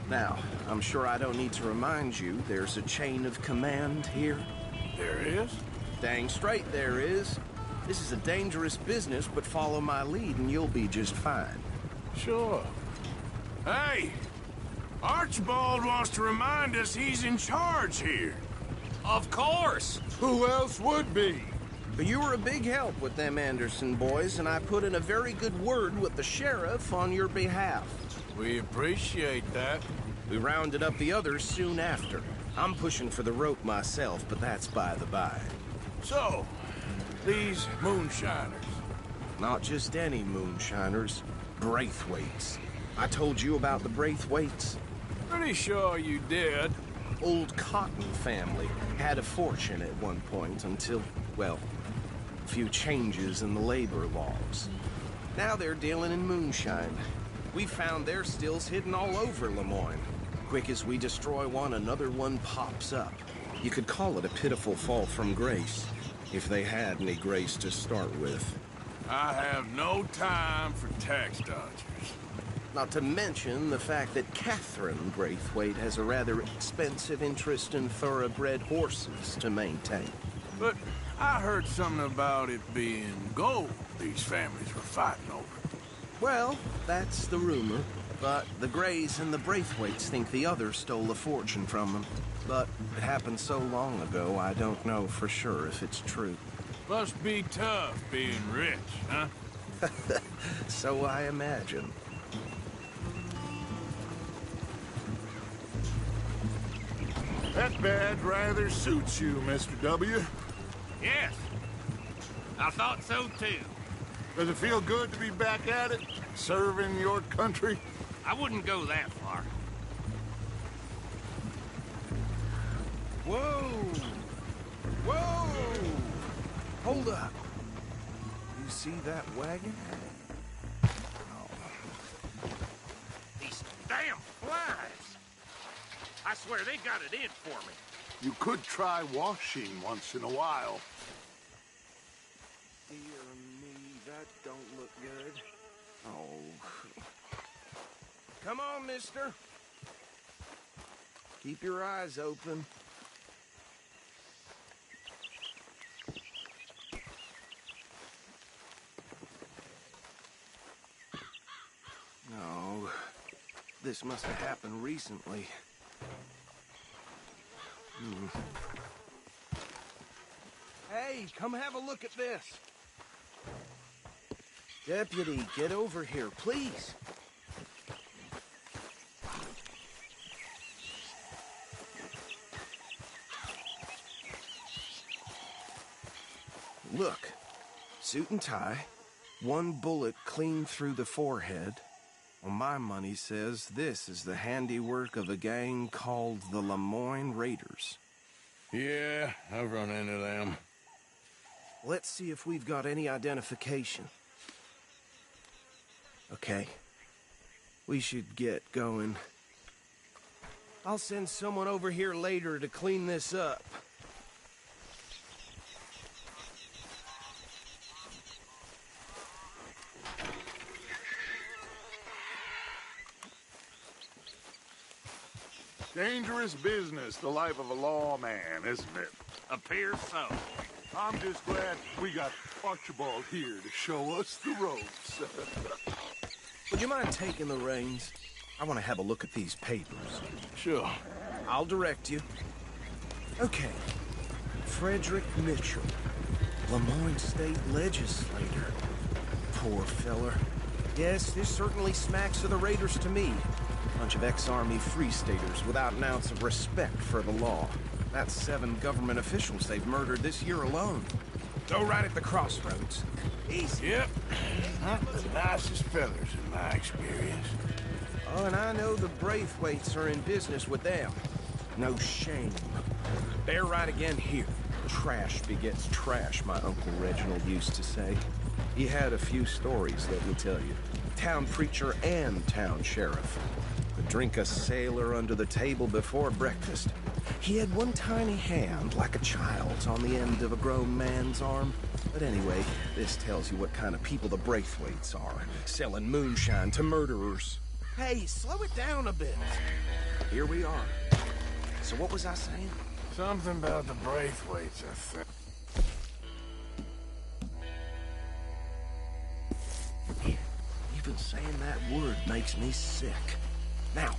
Now, I'm sure I don't need to remind you, there's a chain of command here. There is? Dang straight there is. This is a dangerous business, but follow my lead and you'll be just fine. Sure. Hey! Archibald wants to remind us he's in charge here. Of course! Who else would be? But you were a big help with them Anderson boys, and I put in a very good word with the sheriff on your behalf. We appreciate that. We rounded up the others soon after. I'm pushing for the rope myself, but that's by the by. So, these moonshiners. Not just any moonshiners. Braithwaites. I told you about the Braithwaites? Pretty sure you did. Old Cotton family had a fortune at one point until, well, a few changes in the labor laws. Now they're dealing in moonshine. We found their stills hidden all over Lemoyne. Quick as we destroy one, another one pops up. You could call it a pitiful fall from grace, if they had any grace to start with. I have no time for tax dodgers. Not to mention the fact that Catherine Braithwaite has a rather expensive interest in thoroughbred horses to maintain. But I heard something about it being gold these families were fighting over. Well, that's the rumor. But the Grays and the Braithwaites think the others stole a fortune from them. But it happened so long ago, I don't know for sure if it's true. Must be tough being rich, huh? So I imagine. That badge rather suits you, Mr. W. Yes. I thought so, too. Does it feel good to be back at it, serving your country? I wouldn't go that far. Whoa! Whoa! Hold up. You see that wagon? These damn flies. I swear they got it in for me. You could try washing once in a while. Dear me, that don't look good. Oh. Come on, mister. Keep your eyes open. No. This must have happened recently. Hey, come have a look at this. Deputy, get over here, please. Look, suit and tie, one bullet clean through the forehead. Well, my money says this is the handiwork of a gang called the Lemoyne Raiders. Yeah, I've run into them. Let's see if we've got any identification. Okay. We should get going. I'll send someone over here later to clean this up. Dangerous business, the life of a lawman, isn't it? Appears so. I'm just glad we got Archibald here to show us the ropes. Would you mind taking the reins? I want to have a look at these papers. Sure. I'll direct you. Okay. Frederick Mitchell, Lemoyne State Legislator. Poor feller. Yes, this certainly smacks of the Raiders to me. Bunch of ex-Army Free Staters without an ounce of respect for the law. That's 7 government officials they've murdered this year alone. Go right at the crossroads. Easy. Yep. Not the nicest fellas in my experience. Oh, and I know the Braithwaites are in business with them. No shame. They're right again here. Trash begets trash, my Uncle Reginald used to say. He had a few stories, let me tell you. Town preacher and town sheriff. Could drink a sailor under the table before breakfast. He had one tiny hand, like a child's, on the end of a grown man's arm. But anyway, this tells you what kind of people the Braithwaites are, selling moonshine to murderers. Hey, slow it down a bit. Here we are. So what was I saying? Something about the Braithwaites, I think. Even saying that word makes me sick. Now,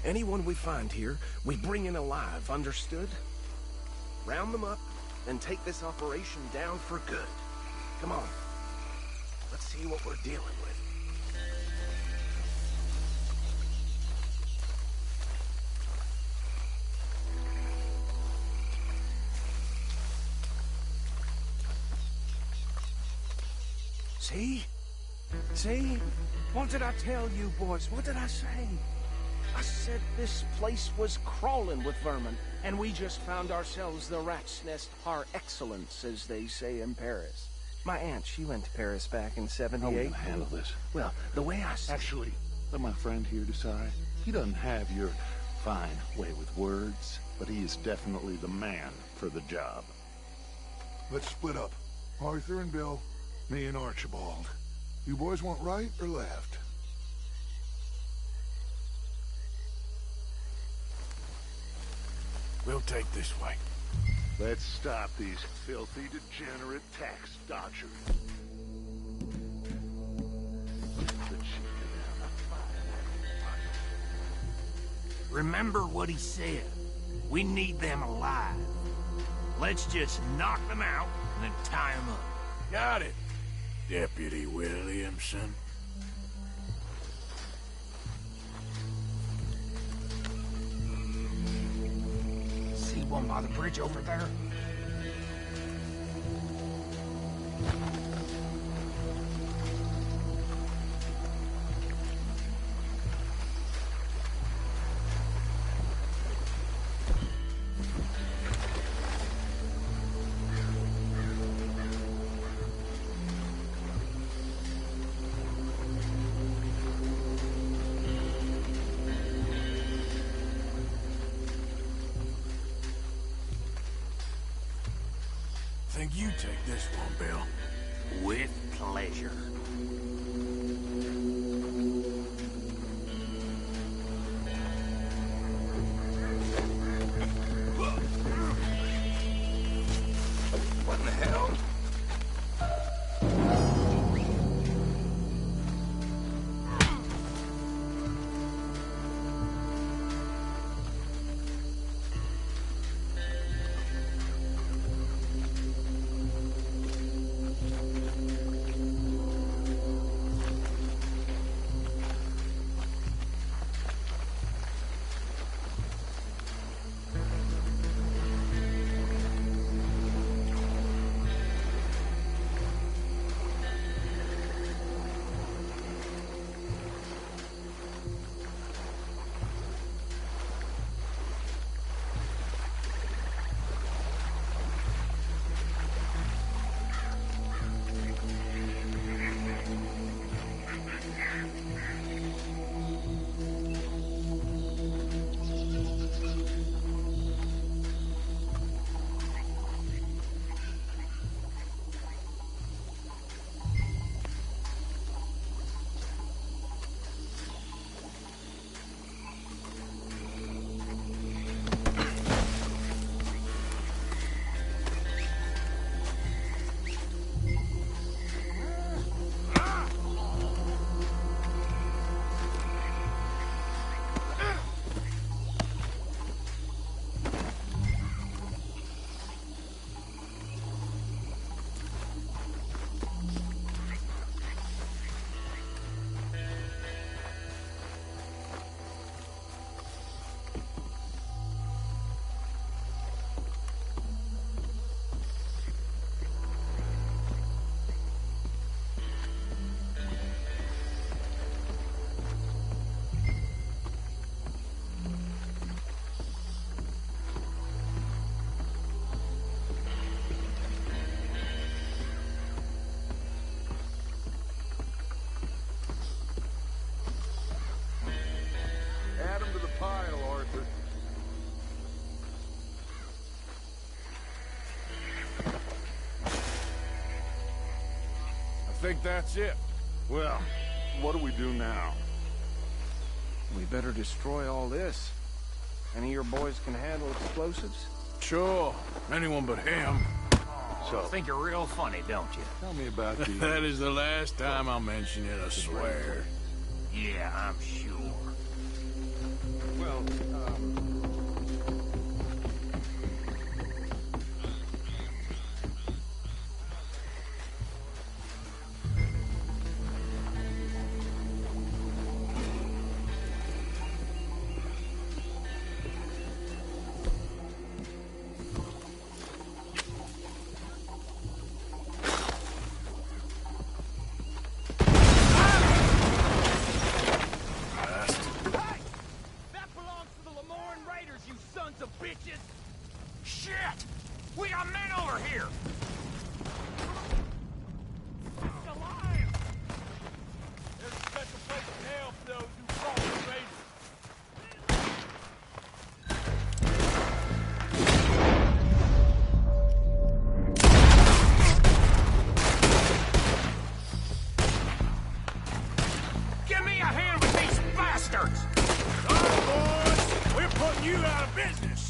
anyone we find here, we bring in alive, understood? Round them up, and take this operation down for good. Come on. Let's see what we're dealing with. See? See? What did I tell you, boys? What did I say? I said this place was crawling with vermin, and we just found ourselves the rat's nest par excellence, as they say in Paris. My aunt, she went to Paris back in '78. How are we gonna handle this? Well, the way I see Actually, let my friend here decide. He doesn't have your fine way with words, but he is definitely the man for the job. Let's split up. Arthur and Bill, me and Archibald. You boys want right or left? We'll take this way. Let's stop these filthy, degenerate tax dodgers. Remember what he said. We need them alive. Let's just knock them out and then tie them up. Got it, Deputy Williamson. See one by the bridge over there? Think you take this one, Bill. With pleasure. What in the hell? think that's it. Well, what do we do now? We better destroy all this. Any of your boys can handle explosives? Sure. Anyone but him. So think you're real funny, don't you? Tell me about the... That is the last time I'll mention it, I swear. Yeah, I'm sure. Well, Shit! We got men over here! It's alive! There's a special place in hell for those who fall the raiders. Give me a hand with these bastards! All right, boys, we're putting you out of business.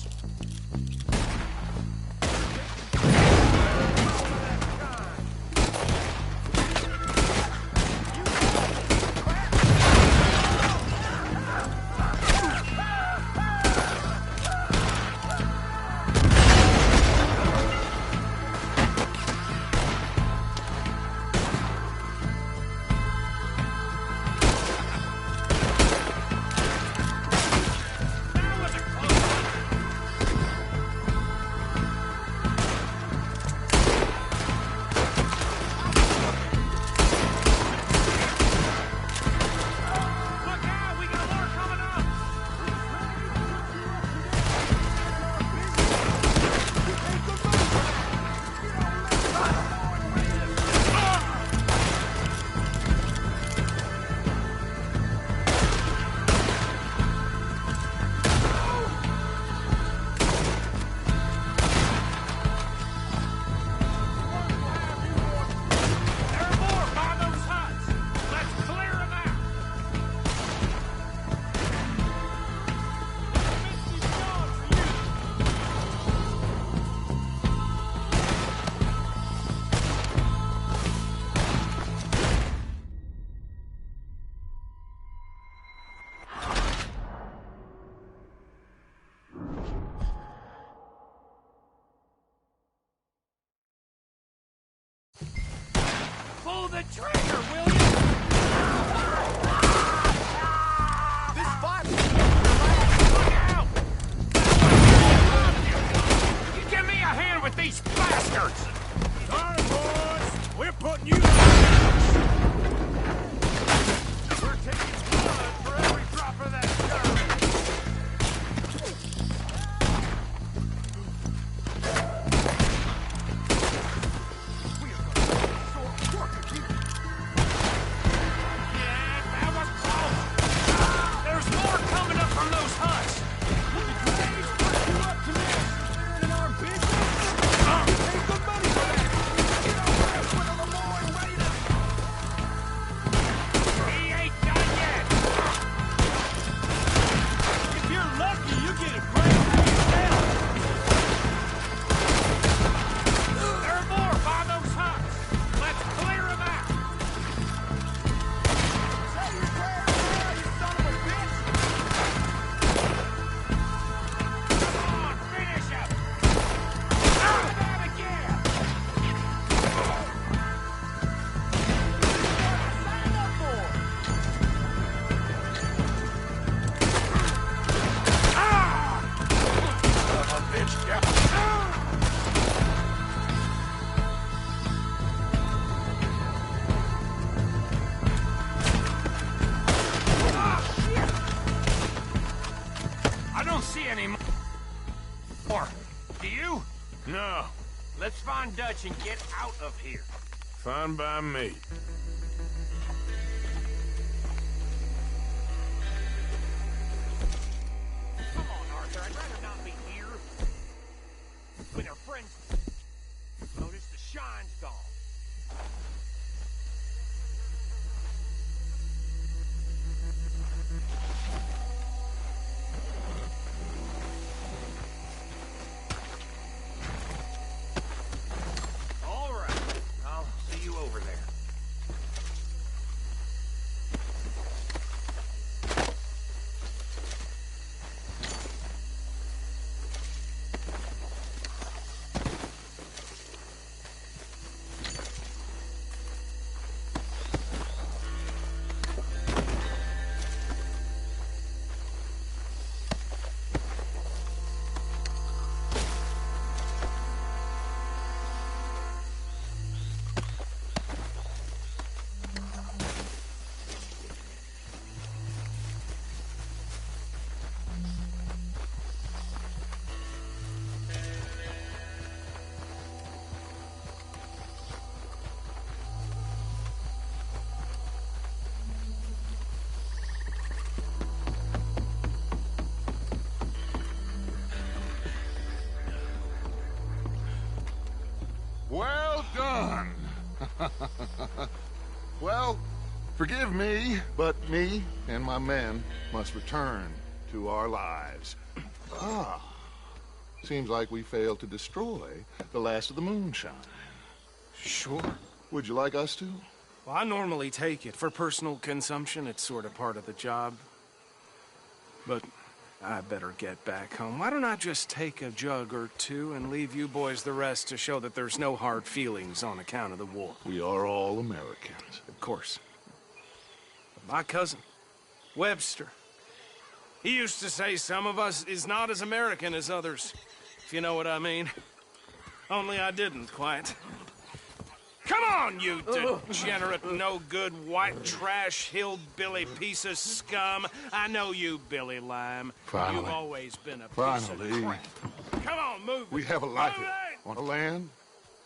Pull the trigger, will you? This spot! Look out! Give me a hand with these bastards! Sorry, boys, we're putting you out of business. We're taking blood for every drop of that dirt! Do you? No. Let's find Dutch and get out of here. Fine by me. Come on, Arthur. I'd rather not be here. With our friends. Notice the shine's gone. Well done. Well, forgive me, but me and my men must return to our lives. Seems like we failed to destroy the last of the moonshine. Sure. Would you like us to? Well, I normally take it. For personal consumption, it's sort of part of the job. But I better get back home. Why don't I just take a jug or two and leave you boys the rest to show that there's no hard feelings on account of the war? We are all Americans. Of course. But my cousin, Webster, he used to say some of us is not as American as others, if you know what I mean. Only I didn't quite. Come on, you degenerate, no-good, white trash, hillbilly piece of scum. I know you, Billy Lime. Finally. You've always been a piece of crap. Come on, move it. We have a life Move here it. on a land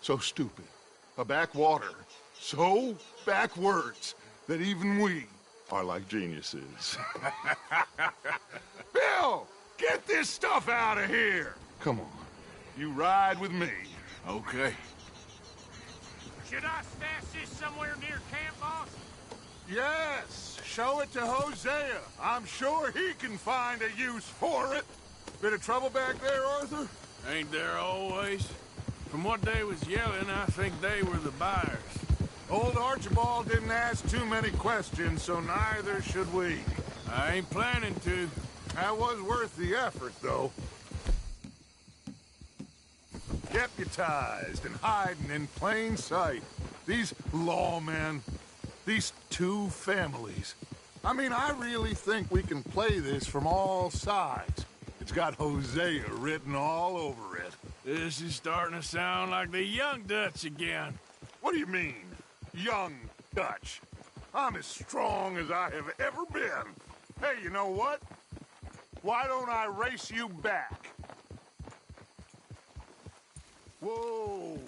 so stupid, a backwater so backwards that even we are like geniuses. Bill, get this stuff out of here. Come on, you ride with me. Okay. Should I stash this somewhere near camp, boss? Yes, show it to Hosea. I'm sure he can find a use for it. Bit of trouble back there, Arthur? Ain't there always? From what they was yelling, I think they were the buyers. Old Archibald didn't ask too many questions, so neither should we. I ain't planning to. That was worth the effort, though. Deputized and hiding in plain sight. These lawmen, these two families. I mean, I really think we can play this from all sides. It's got Hosea written all over it. This is starting to sound like the Young Dutch again. What do you mean, Young Dutch? I'm as strong as I have ever been. Hey, you know what? Why don't I race you back? Whoa.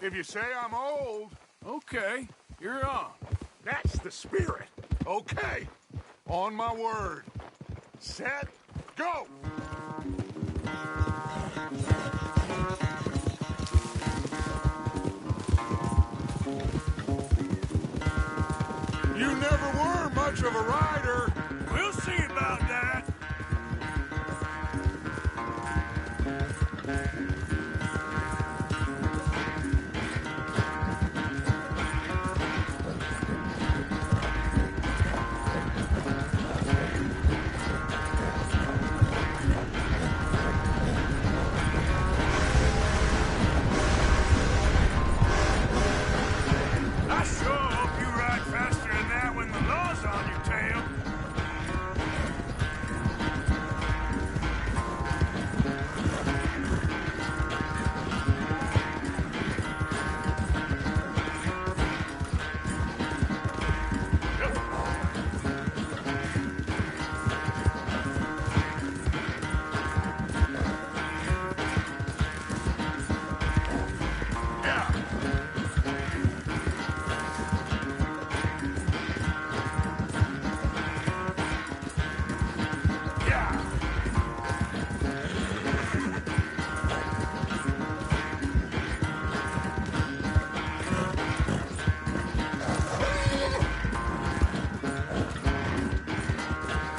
If you say I'm old... Okay, you're on. That's the spirit. Okay. On my word. Set, go! You never were much of a rider. We'll see about that. I sure hope you ride faster than that when the law's on your tail.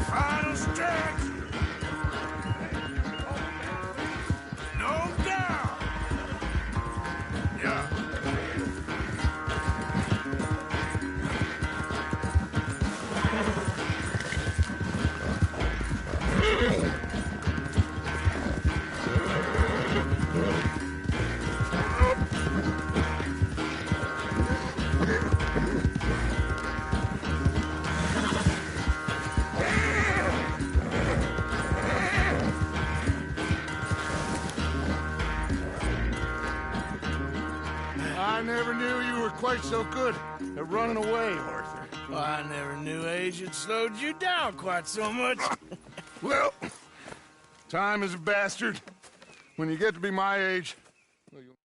Final stretch. No doubt. Yeah. I never knew you were quite so good at running away, Arthur. Well, I never knew age had slowed you down quite so much. Well, time is a bastard. When you get to be my age... well, you'll...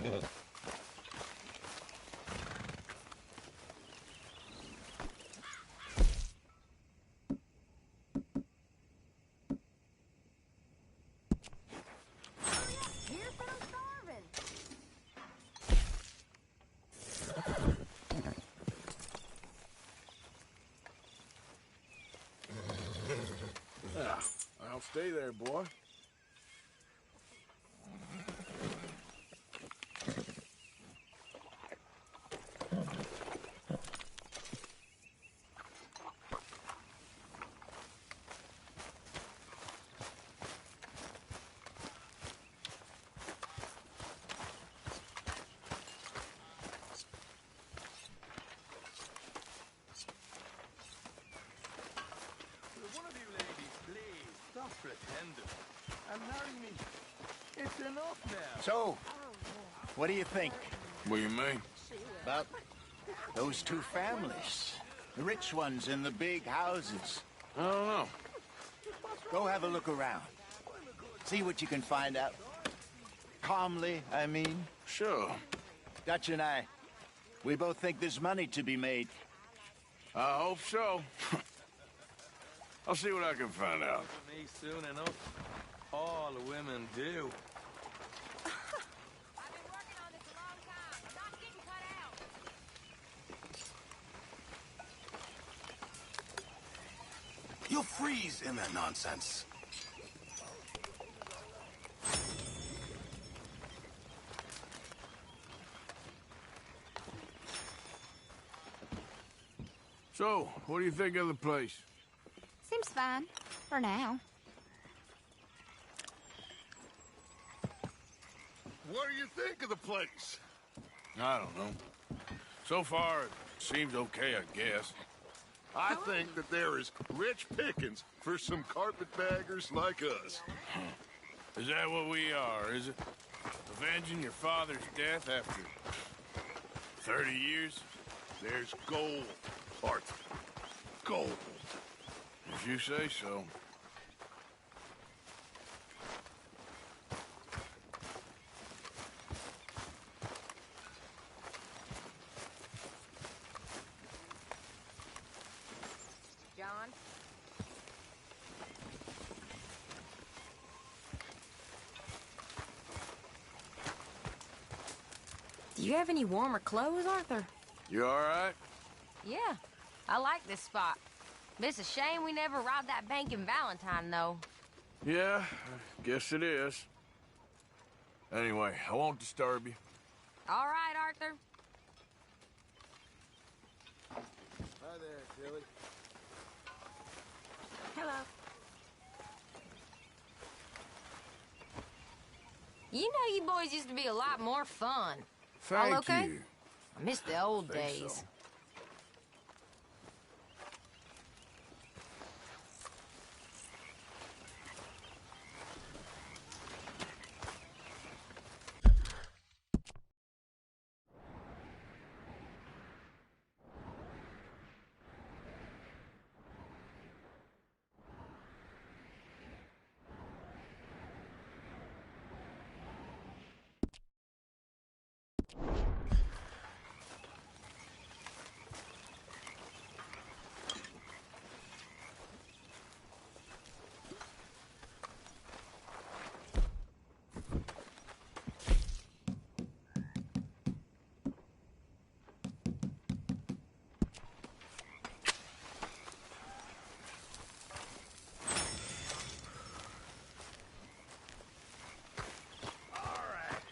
Yeah, I'll stay there, boy. One of you ladies, please, stop pretending. And marry me. It's enough now. So, what do you think? What do you mean? About those two families. The rich ones in the big houses. I don't know. Go have a look around. See what you can find out. Calmly, I mean. Sure. Dutch and I, we both think there's money to be made. I hope so. I'll see what I can find out. Me soon enough. All women do. You'll freeze in that nonsense. So, what do you think of the place? Seems fine. For now. What do you think of the place? I don't know. So far, it seems okay, I guess. I think that there is rich pickings for some carpetbaggers like us. Is that what we are, is it? Avenging your father's death after 30 years? There's gold, Arthur. Gold. If you say so. John? Do you have any warmer clothes, Arthur? You all right? Yeah, I like this spot. It's a shame we never robbed that bank in Valentine, though. Yeah, I guess it is. Anyway, I won't disturb you. All right, Arthur. Hi there, Tilly. Hello. You know you boys used to be a lot more fun. Thank All okay? you. I miss the old Think days. so.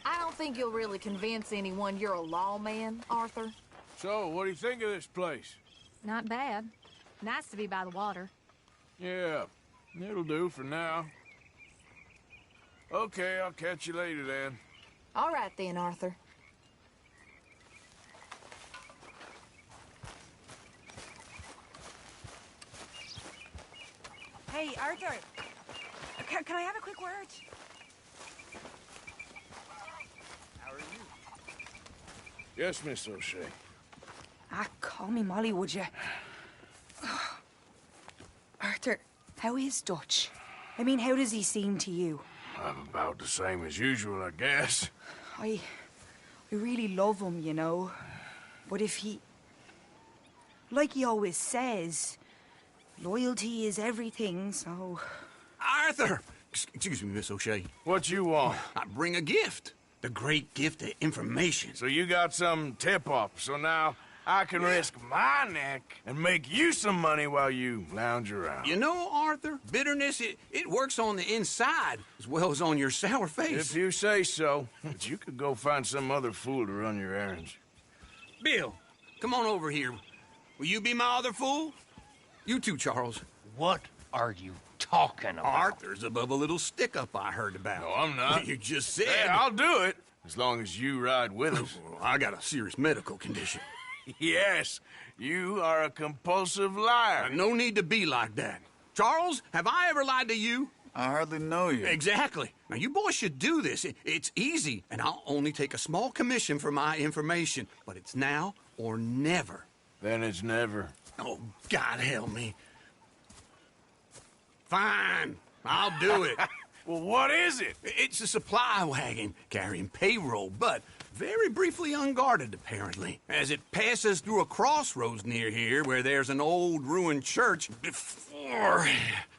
I don't think you'll really convince anyone you're a lawman, Arthur. So, what do you think of this place? Not bad. Nice to be by the water. Yeah, it'll do for now. Okay, I'll catch you later then. All right then, Arthur. Hey, Arthur. Can I have a quick word? How are you? Yes, Miss O'Shea. Ah, call me Molly, would you? Arthur, how is Dutch? I mean, how does he seem to you? I'm about the same as usual, I guess. I I really love him, you know. But if he... Like he always says, loyalty is everything, so... Arthur! Excuse me, Miss O'Shea. What you want? I bring a gift. The great gift of information. So you got some tip-off, so now I can risk my neck and make you some money while you lounge around. You know, Arthur, bitterness, it works on the inside as well as on your sour face. If you say so. But you could go find some other fool to run your errands. Bill, come on over here. Will you be my other fool? You too, Charles. What are you talking about? Arthur's above a little stick-up I heard about. No, I'm not. You just said... Hey, I'll do it, as long as you ride with us. I got a serious medical condition. Yes, you are a compulsive liar. No need to be like that. Charles, have I ever lied to you? I hardly know you. Exactly. Now, you boys should do this. It's easy, and I'll only take a small commission for my information. But it's now or never. Then it's never. Oh, God help me. Fine. I'll do it. Well, what is it? It's a supply wagon carrying payroll, but very briefly unguarded, apparently. As it passes through a crossroads near here where there's an old ruined church before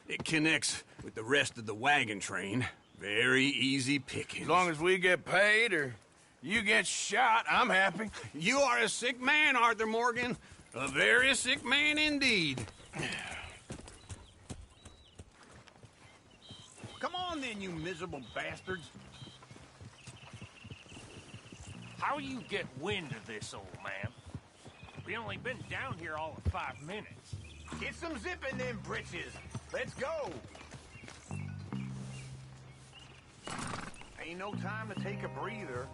it connects with the rest of the wagon train. Very easy pickings. As long as we get paid or you get shot, I'm happy. You are a sick man, Arthur Morgan. A very sick man indeed. Come on then, you miserable bastards. How you get wind of this, old man? We only been down here all of 5 minutes. Get some zip in them britches. Let's go. Ain't no time to take a breather.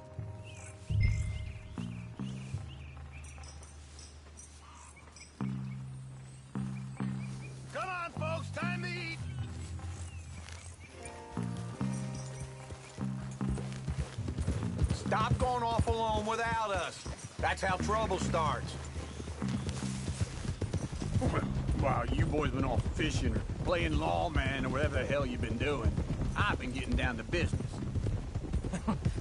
Come on, folks, time to eat. Stop going off alone without us. That's how trouble starts. While you boys been off fishing or playing lawman or whatever the hell you've been doing, I've been getting down to business.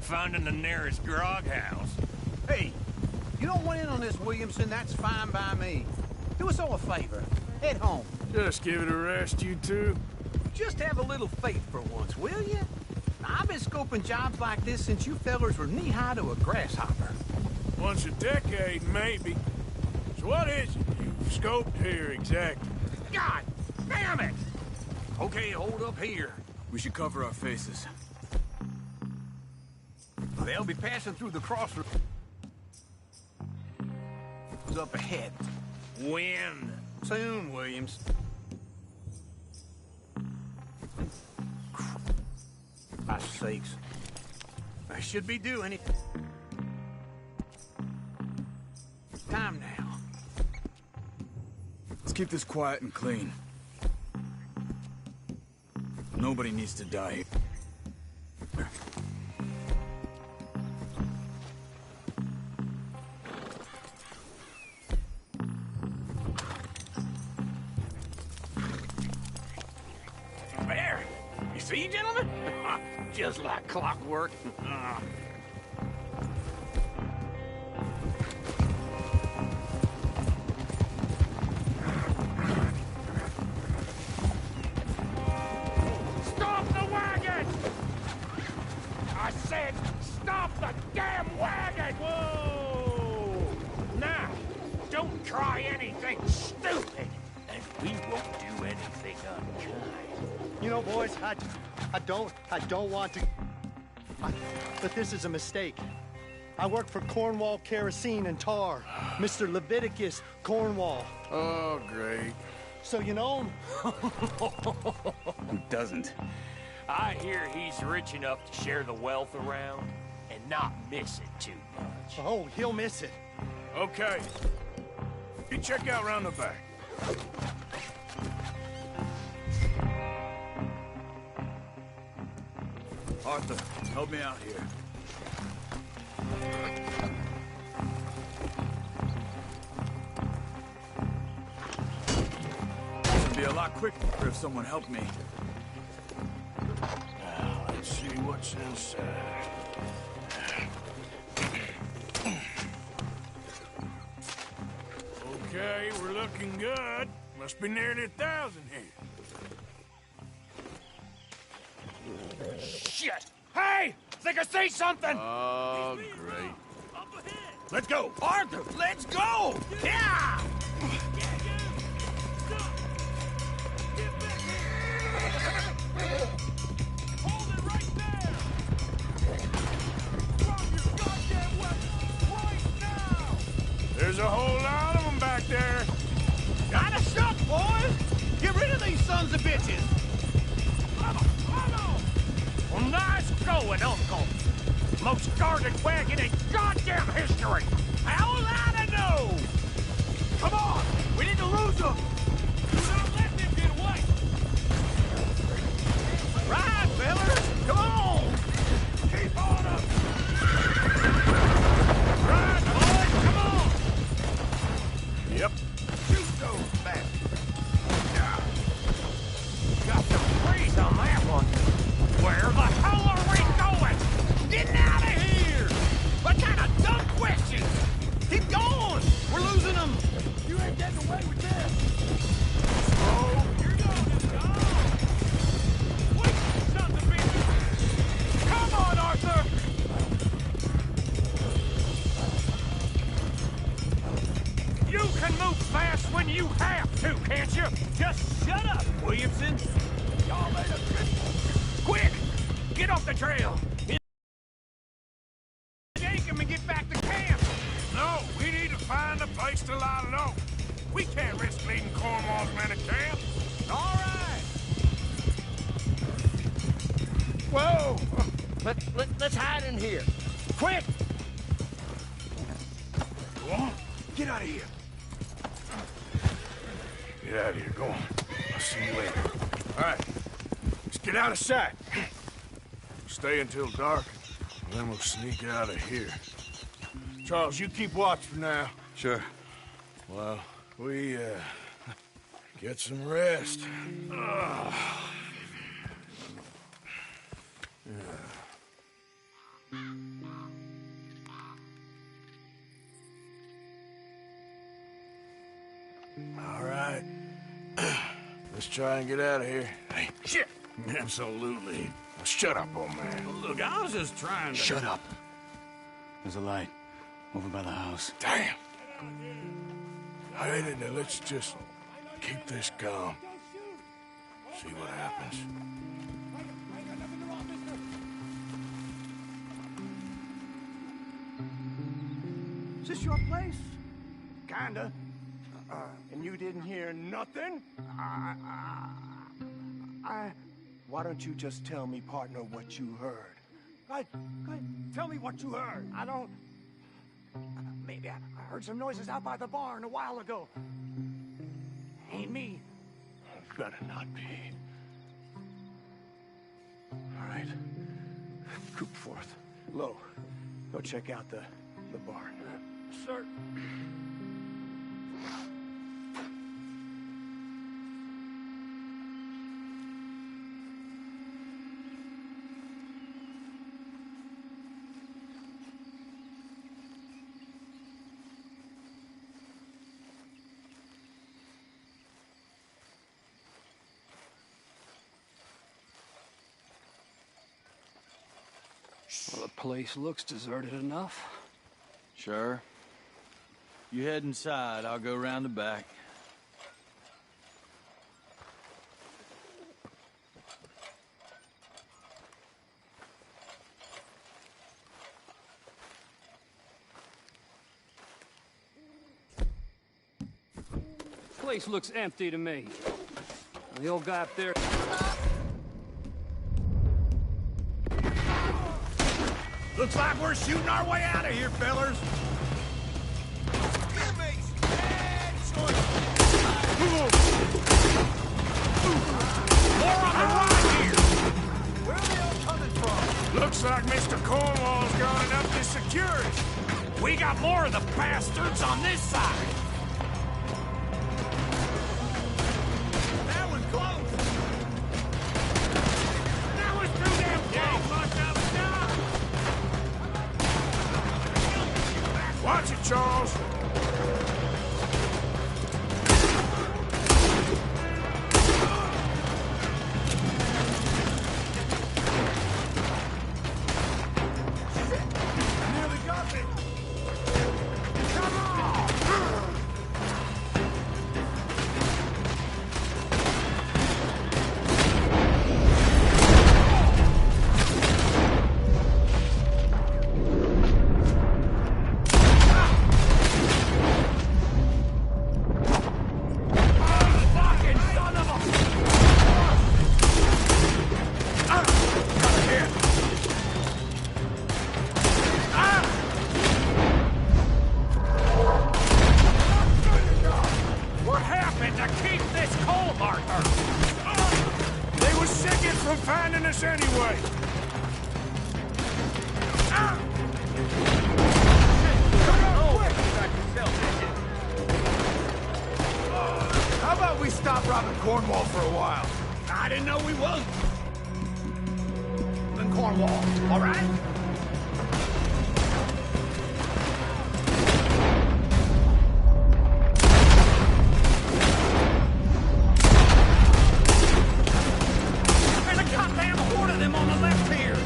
Finding the nearest grog house. Hey, you don't want in on this, Williamson, that's fine by me. Do us all a favor. Head home. Just give it a rest, you two. Just have a little faith for once, will you? I've been scoping jobs like this since you fellers were knee-high to a grasshopper. Once a decade, maybe. So what is it you've scoped here exactly? God damn it! Okay, hold up here. We should cover our faces. They'll be passing through the crossroads up ahead. When? Soon, Williams. My sakes. I should be doing it. Time now. Let's keep this quiet and clean. Nobody needs to die here. There! You see, gentlemen? Just like clockwork. Stop the wagon! I said, stop the damn wagon! Whoa! Now, don't try anything stupid, and we won't do anything unkind. You know, boys, I don't want to... but this is a mistake. I work for Cornwall Kerosene and Tar. Mr. Leviticus Cornwall. Oh, great. So you know him? Who doesn't? I hear he's rich enough to share the wealth around and not miss it too much. Oh, he'll miss it. Okay. You check out round the back. Arthur, help me out here. It'd be a lot quicker if someone helped me. Now, let's see what's inside. looking good. Must be nearly 1,000 here. Shit! Hey! Think I see something! Oh, great. Let's go! Arthur, let's go! Yeah! Hold it right there! Drop your goddamn weapons right now! There's a whole lot of them back there. Gotta stop, boys! Get rid of these sons of bitches! Well, nice going, Uncle. Most guarded wagon in goddamn history! How will I know? Come on! We need to lose them! Do not let them get away! Right, fellas! Come on! Keep on up! Right, boys! Come on! Yep. Shoot those bastards! Got some freeze on that one. Where the hell are we going? Getting out of here! What kind of dumb questions? Keep going! We're losing them! You ain't getting away with this! Oh, You're going, John! Wait, sons of bitches! come on, Arthur! You can move fast when you have to, can't you? Just shut up, Williamson. Y'all made a good... Quick! Get off the trail! Yank him and get back to camp! No, we need to find a place to lie low. We can't risk leading Cornwall's men to camp. All right! Whoa! Let's hide in here. Quick! Go on. Get out of here. Get out of here. Go on. I'll see you later. All right. Let's get out of sight. Stay until dark, and then we'll sneak out of here. Charles, you keep watch for now. Sure. Well, we, get some rest. All right. Let's try and get out of here. Hey, shit! Absolutely. Now shut up, old man. Look, I was just trying to... Shut up. There's a light over by the house. Damn! Hey, let's just keep this calm. See what happens. Is this your place? Kinda. And you didn't hear nothing? Why don't you just tell me, partner, what you heard? Go ahead, tell me what you heard. I don't... Maybe I heard some noises out by the barn a while ago. Ain't me. Better not be. All right. Coop forth. Lo, go check out the barn. Sir. Well, the place looks deserted enough. Sure. You head inside, I'll go round the back. Place looks empty to me. The old guy up there... Looks like we're shooting our way out of here, fellers. Give me bad more on the right here. Where are they all coming from? Looks like Mr. Cornwall's gone and upped his security. We got more of the bastards on this side. That was close. That was too damn close. Watch it, Charles. us anyway? How about we stop robbing Cornwall for a while? I didn't know we was in Cornwall, all right? There's a goddamn horde of them on the left here.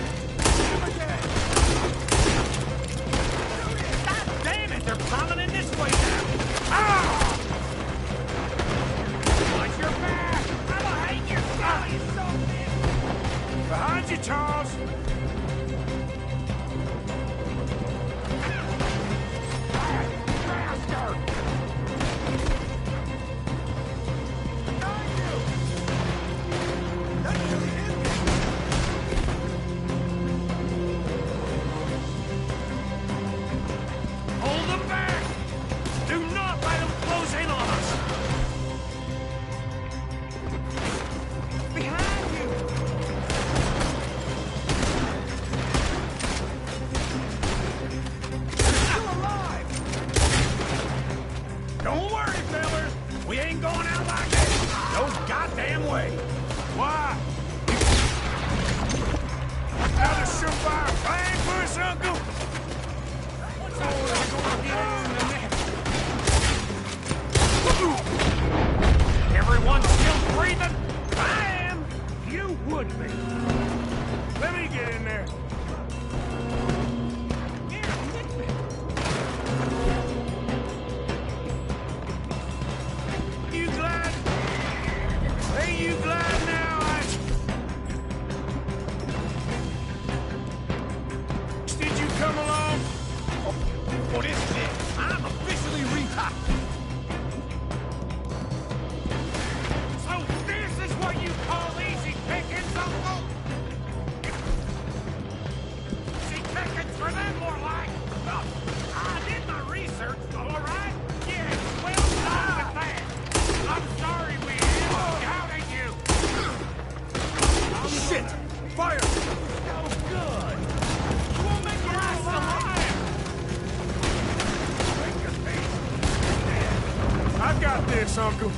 God damn it, they're piling in this way now. Ah! Watch your back! I'ma hate your belly, you son of a bitch! Behind you, Charles! Hold them back! Do not let them close in on us! Behind you! You're still alive! Don't worry, fellas! We ain't going out like that! No goddamn way! Why? Another surefire plan for us, Uncle? Everyone still breathing? I am! You would be! Let me get in there. You glad? Hey, you glad now? Did you come along? What is this? I'm officially retired. So this is what you call easy pickings, Uncle? Easy pickings for them, more like. Oh, I did my research, all right? Yes, well done with that. I'm sorry we doubted you. Shit! Fire! Oh, good. You won't make your ass alive. I've got this, Uncle.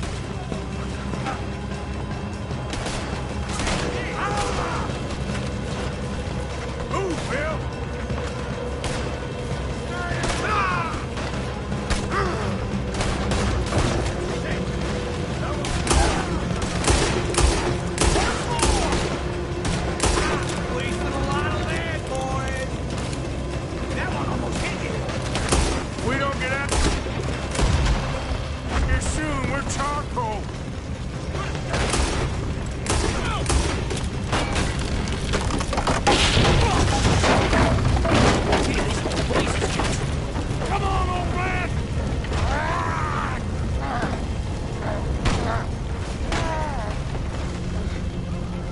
Move, Bill! Wasting a lot of lead, boys. That one almost hit you. We don't get out here soon. We're charcoal. Come on, old man!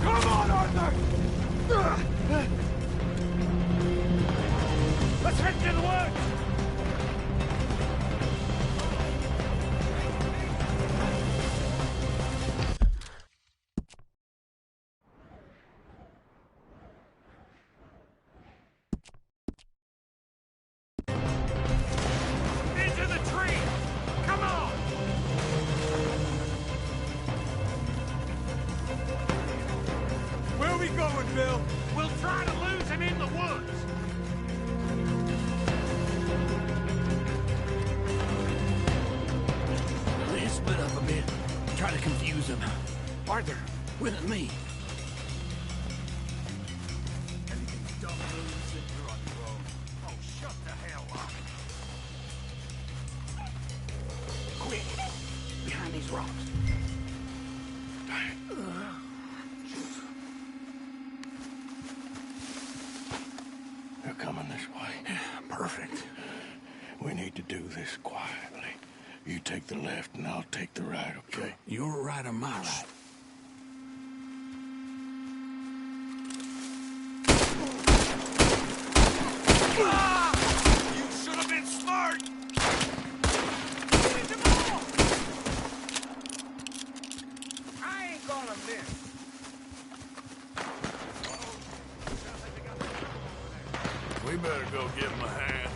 Come on, Arthur! Let's head to the woods! Into the tree! Come on! Where are we going, Bill? We'll try to lose him in the woods! Let's split up a bit. Try to confuse him. Arthur, with me. Oh, shut the hell up. Quick! Behind these rocks. They're coming this way. Perfect. We need to do this quietly. You take the left and I'll take the right, okay? Your right or my right? You should have been smart! Finish them all! I ain't gonna miss. We better go give him a hand.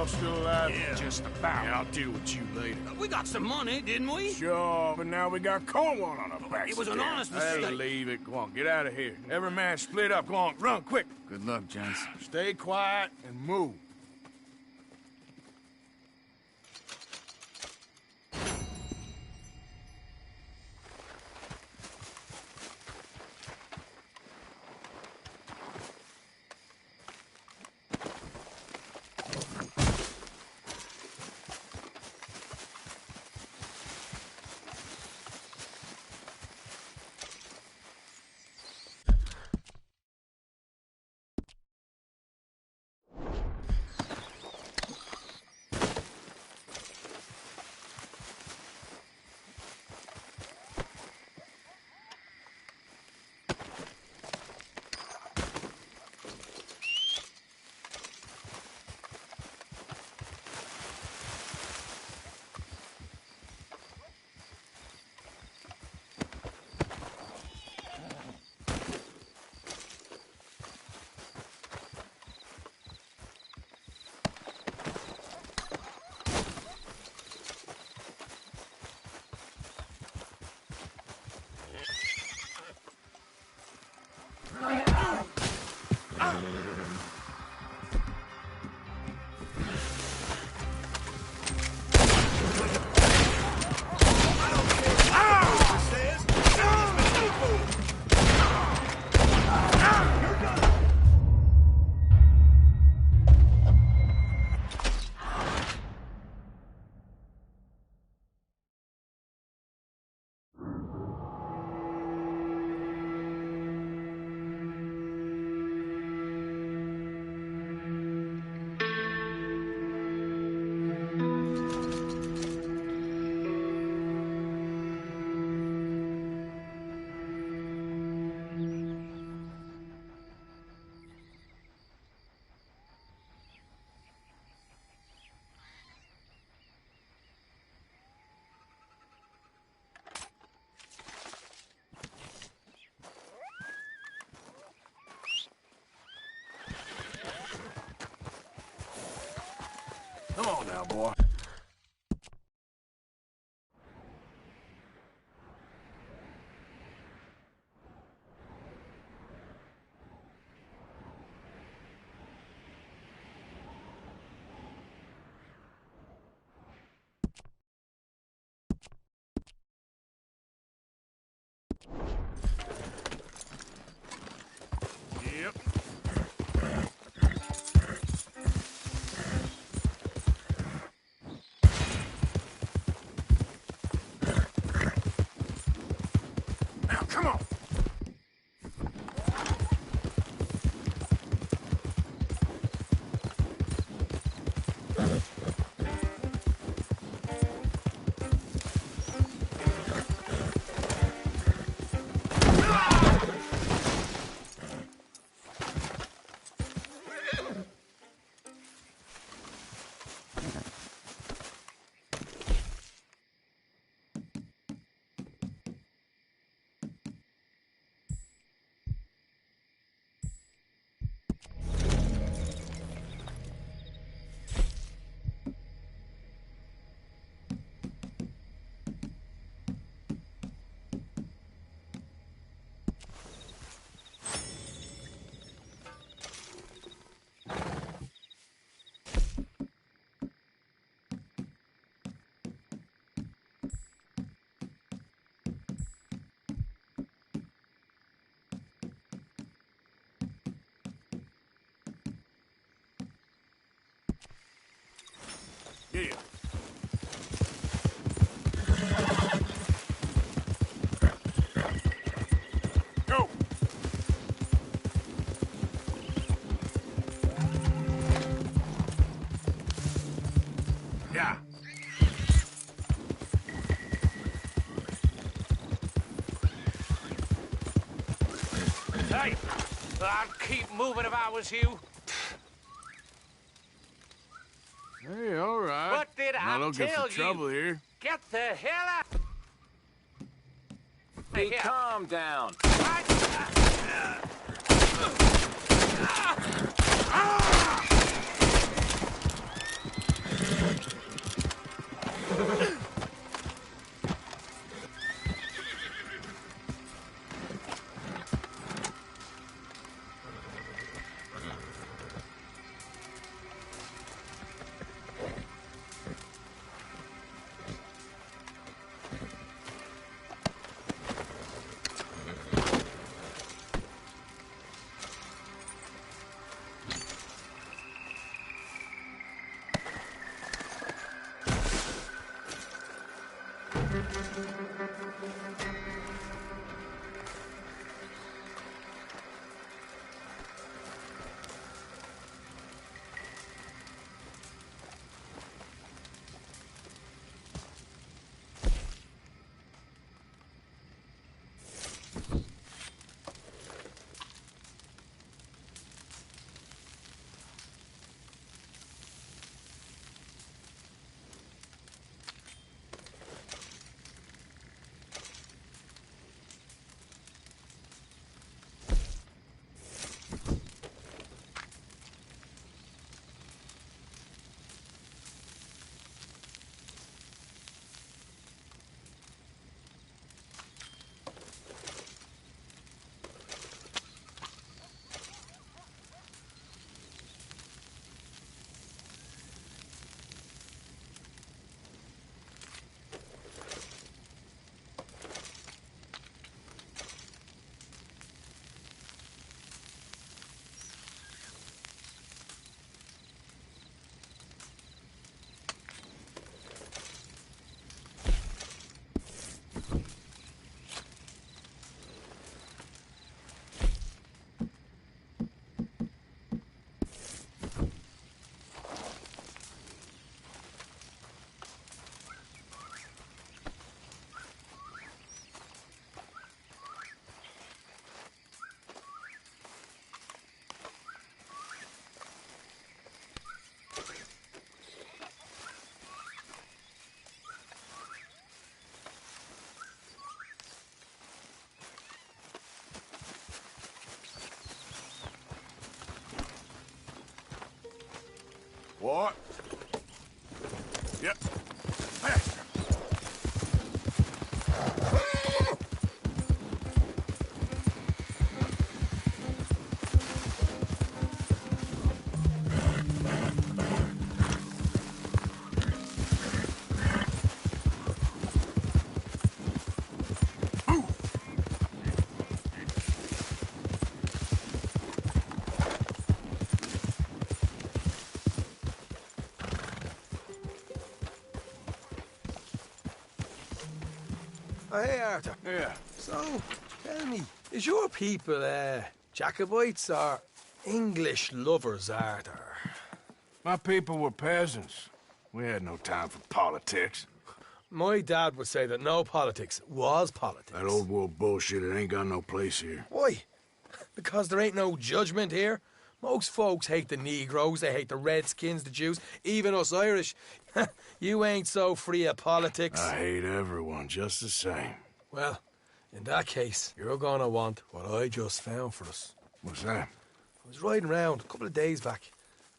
Still alive? Yeah. Just about. Yeah, I'll deal with you later. We got some money, didn't we? Sure, but now we got Cornwall on our backs. It was an again. honest Hey, mistake. leave it. Go on, get out of here. Every man split up. Go on, run, quick. Good luck, gents. Stay quiet and move. Come on now, boy. Yep. Now, come on. Get him. Go! Yeah. Hey, I'd keep moving if I was you. Hey, all right. What did Not I looking tell for trouble you? here. Get the hell out! Hey, calm down. What? Yep. Oh, hey, Arthur. Yeah. So, tell me, is your people, Jacobites or English lovers, Arthur? My people were peasants. We had no time for politics. My dad would say that no politics was politics. That old world bullshit, it ain't got no place here. Why? Because there ain't no judgment here. Most folks hate the Negroes, they hate the Redskins, the Jews, even us Irish. You ain't so free of politics. I hate everyone just the same. Well, in that case, you're gonna want what I just found for us. What's that? I was riding around a couple of days back.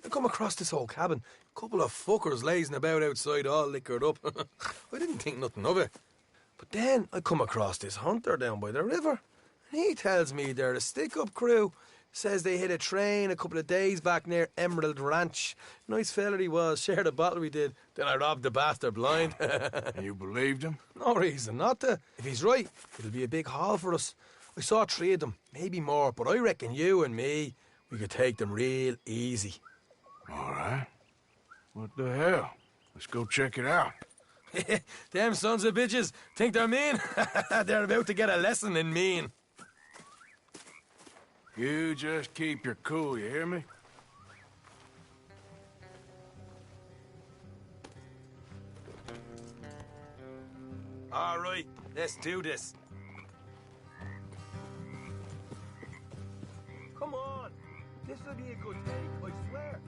I come across this old cabin. A couple of fuckers lazing about outside all liquored up. I didn't think nothing of it. But then I come across this hunter down by the river. And he tells me they're a stick-up crew. Says they hit a train a couple of days back near Emerald Ranch. Nice fella he was. Shared a bottle we did. Then I robbed the bastard blind. And you believed him? No reason not to. If he's right, it'll be a big haul for us. I saw 3 of them, maybe more, but I reckon you and me, we could take them real easy. All right. What the hell? Let's go check it out. Them sons of bitches think they're mean. They're about to get a lesson in mean. You just keep your cool, you hear me? All right, let's do this. Come on. This will be a good take, I swear.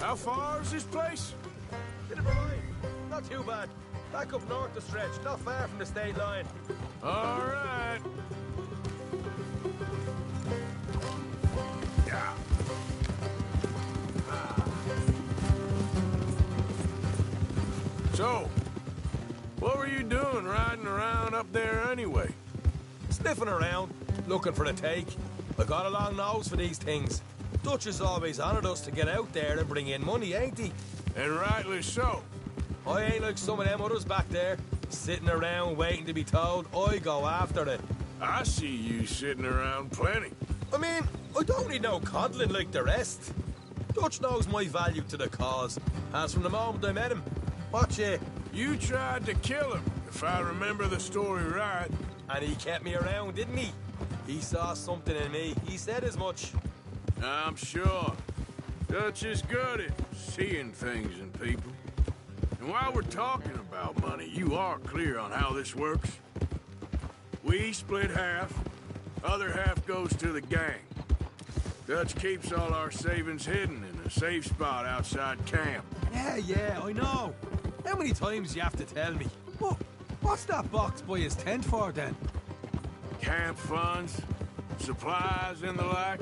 How far is this place? Bit of a ride. Not too bad. Back up north the stretch, not far from the state line. All right. Yeah. So, what were you doing riding around up there anyway? Sniffing around, looking for a take. I got a long nose for these things. Dutch has always honoured us to get out there and bring in money, ain't he? And rightly so. I ain't like some of them others back there, sitting around waiting to be told. I go after it. I see you sitting around plenty. I mean, I don't need no coddling like the rest. Dutch knows my value to the cause, as from the moment I met him. Watch it. You tried to kill him, if I remember the story right. And he kept me around, didn't he? He saw something in me. He said as much. I'm sure. Dutch is good at seeing things in people. And while we're talking about money, you are clear on how this works? We split half, other half goes to the gang. Dutch keeps all our savings hidden in a safe spot outside camp. Yeah, I know. How many times you have to tell me? What's that box by his tent for, then? Camp funds, supplies, and the like.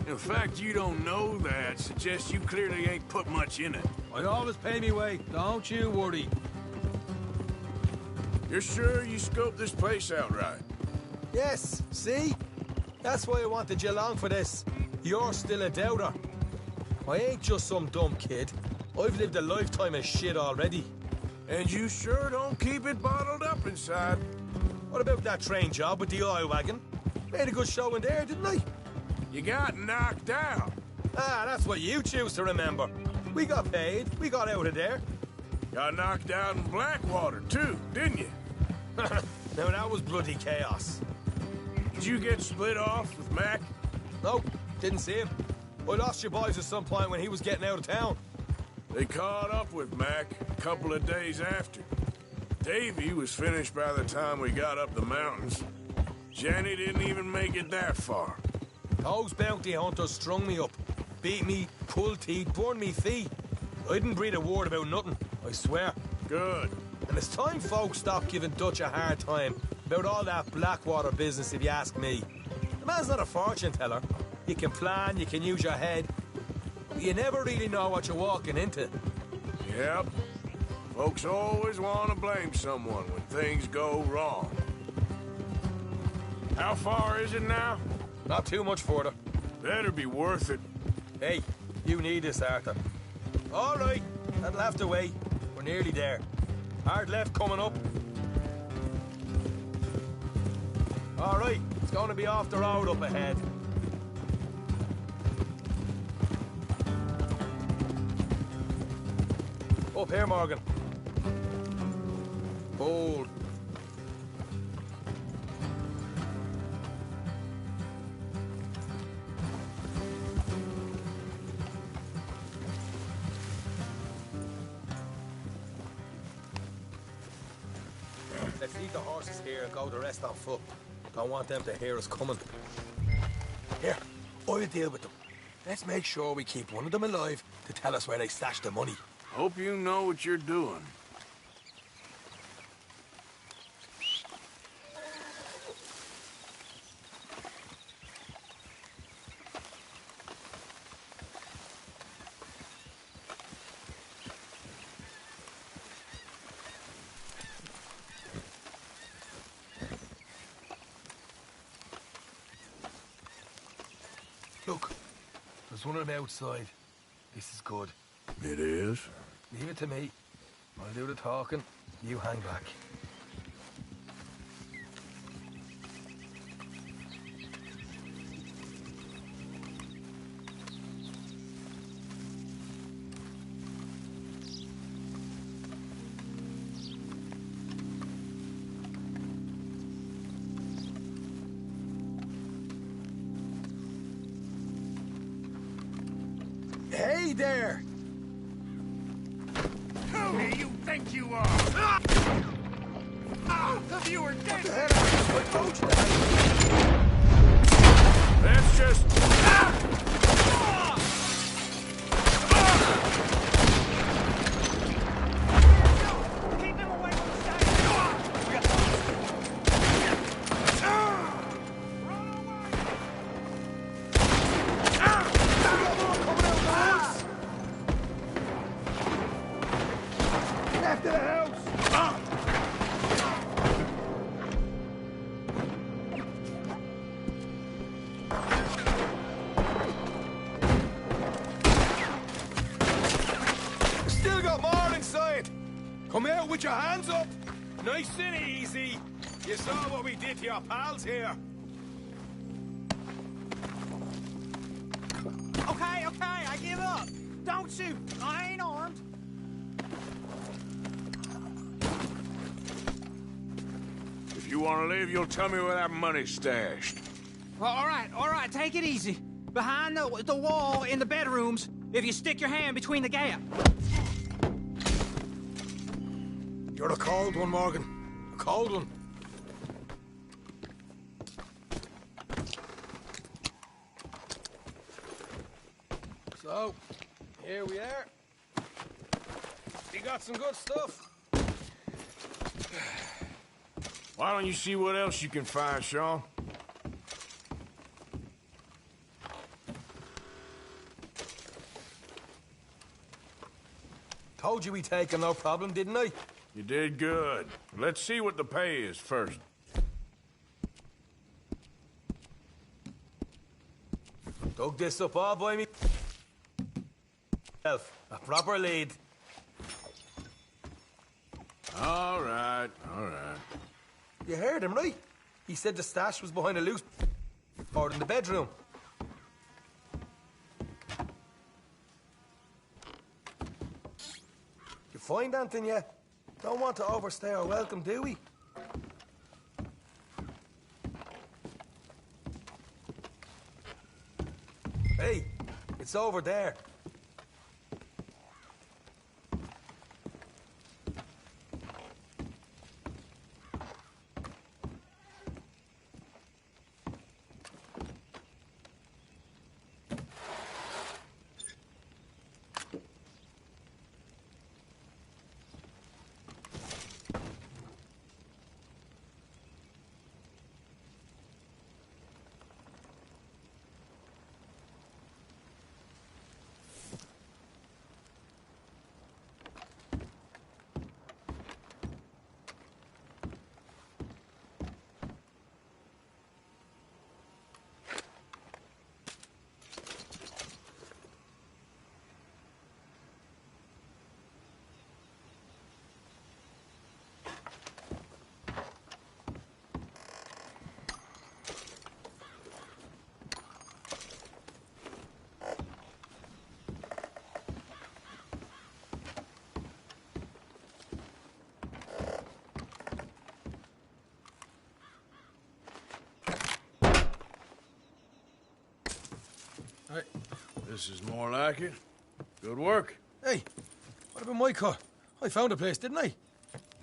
The fact you don't know that suggests you clearly ain't put much in it. I always pay me way, don't you worry. You're sure you scoped this place out right? Yes, see? That's why I wanted you along for this. You're still a doubter. I ain't just some dumb kid. I've lived a lifetime of shit already. And you sure don't keep it bottled up inside. What about that train job with the oil wagon? Made a good show in there, didn't I? You got knocked out. Ah, that's what you choose to remember. We got paid. We got out of there. Got knocked out in Blackwater, too, didn't you? Now, that was bloody chaos. Did you get split off with Mac? Nope, didn't see him. I lost your boys at some point when he was getting out of town. They caught up with Mac a couple of days after. Davy was finished by the time we got up the mountains. Jenny didn't even make it that far. Those bounty hunters strung me up, beat me, pulled teeth, burned me feet. I didn't breathe a word about nothing, I swear. Good. And it's time folks stopped giving Dutch a hard time about all that Blackwater business, if you ask me. The man's not a fortune teller. You can plan, you can use your head. But you never really know what you're walking into. Yep. Folks always want to blame someone when things go wrong. How far is it now? Not too much further. Better be worth it. Hey, you need this, Arthur. All right, that'll have to wait. We're nearly there. Hard left coming up. All right, let's Gonna be off the road up ahead. Up here, Morgan. Hold. Let's leave the horses here and go the rest on foot. Don't want them to hear us coming. Here, I'll deal with them. Let's make sure we keep one of them alive to tell us where they stashed the money. Hope you know what you're doing. Look, there's one of them outside. This is good. It is? Leave it to me. I'll do the talking. You hang back. Hey there! Who do you think you are? If you were dead... That's just... Keep him away from the stage! After the house! Still got more inside! Come out with your hands up! Nice and easy! You saw what we did to your pals here! Okay, I give up. Don't shoot. I ain't armed. If you want to leave, you'll tell me where that money's stashed. Well, all right, take it easy. Behind the wall in the bedrooms, if you stick your hand between the gap. You're a cold one, Morgan. A cold one. So, here we are. You got some good stuff. Why don't you see what else you can find, Sean? Told you we take him, no problem, didn't I? You did good. Let's see what the pay is first. Dug this up all by me. A proper lead. All right. You heard him, right? He said the stash was behind a loose board in the bedroom. You find anything yet? Don't want to overstay our welcome, do we? Hey, it's over there. This is more like it. Good work. Hey, what about my cut? I found a place, didn't I?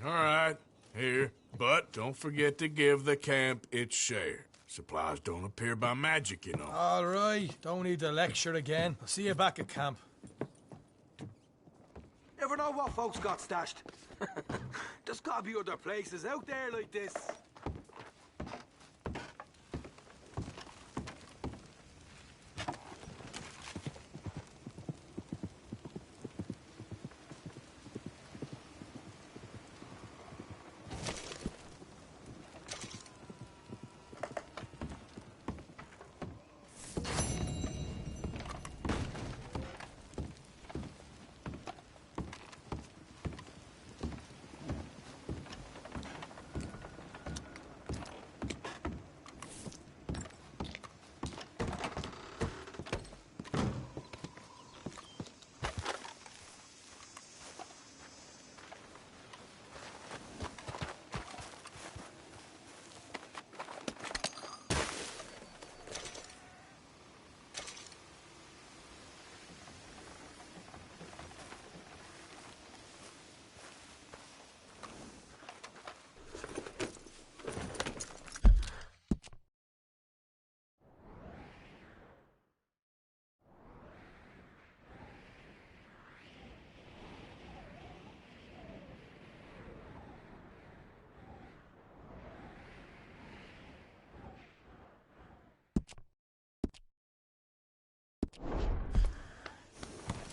All right, here. But don't forget to give the camp its share. Supplies don't appear by magic, you know. All right, don't need to lecture again. I'll see you back at camp. Never know what folks got stashed. There's gotta be other places out there like this.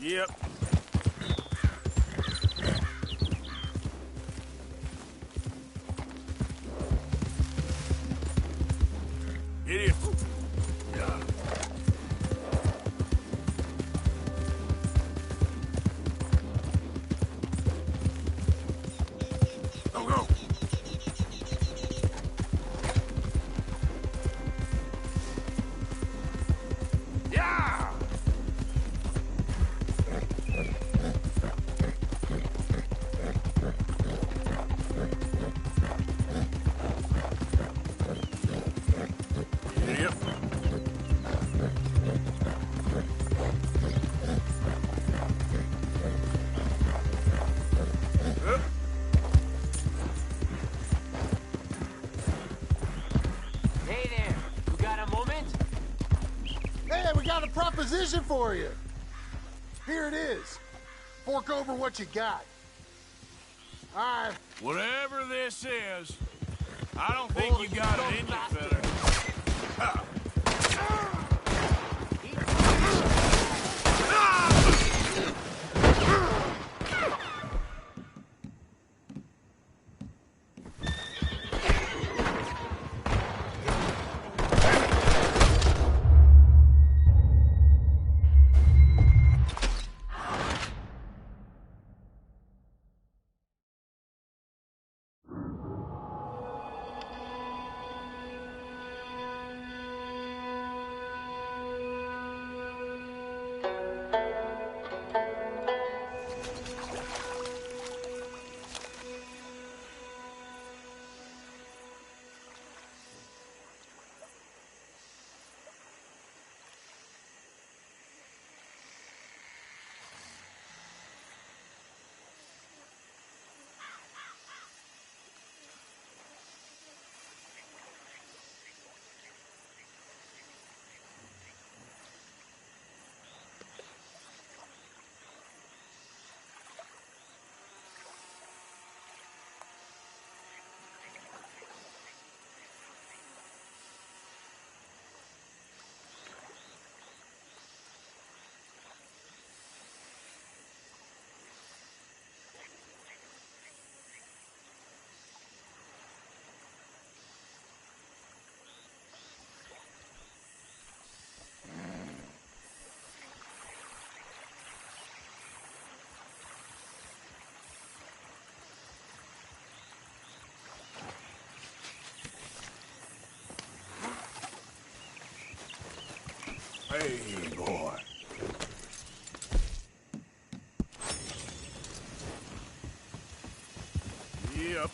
Yep. Idiot. Yeah. Go, go. Yeah! Yep. Hey there, you got a moment? Hey, we got a proposition for you. Here it is. Fork over what you got. All right. Whatever this is, I don't think you got it in you, feather. Ha. Hey, boy. Yep.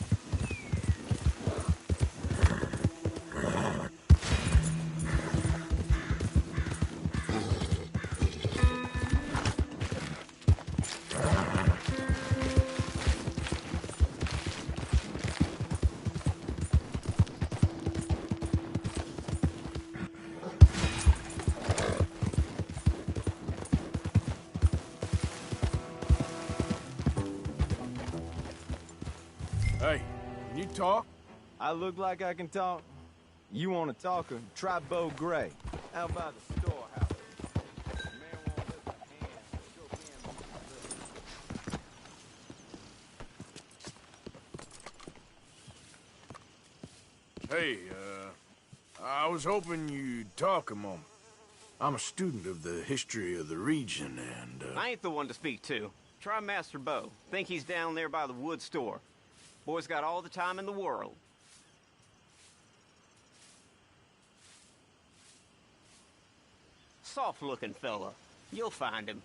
talk? I look like I can talk? You want to talk? Try Bo Gray. How about the storehouse? Hey, I was hoping you'd talk a moment. I'm a student of the history of the region, and, I ain't the one to speak to. Try Master Bo. Think he's down there by the wood store. Boy's got all the time in the world. Soft-looking fella. You'll find him.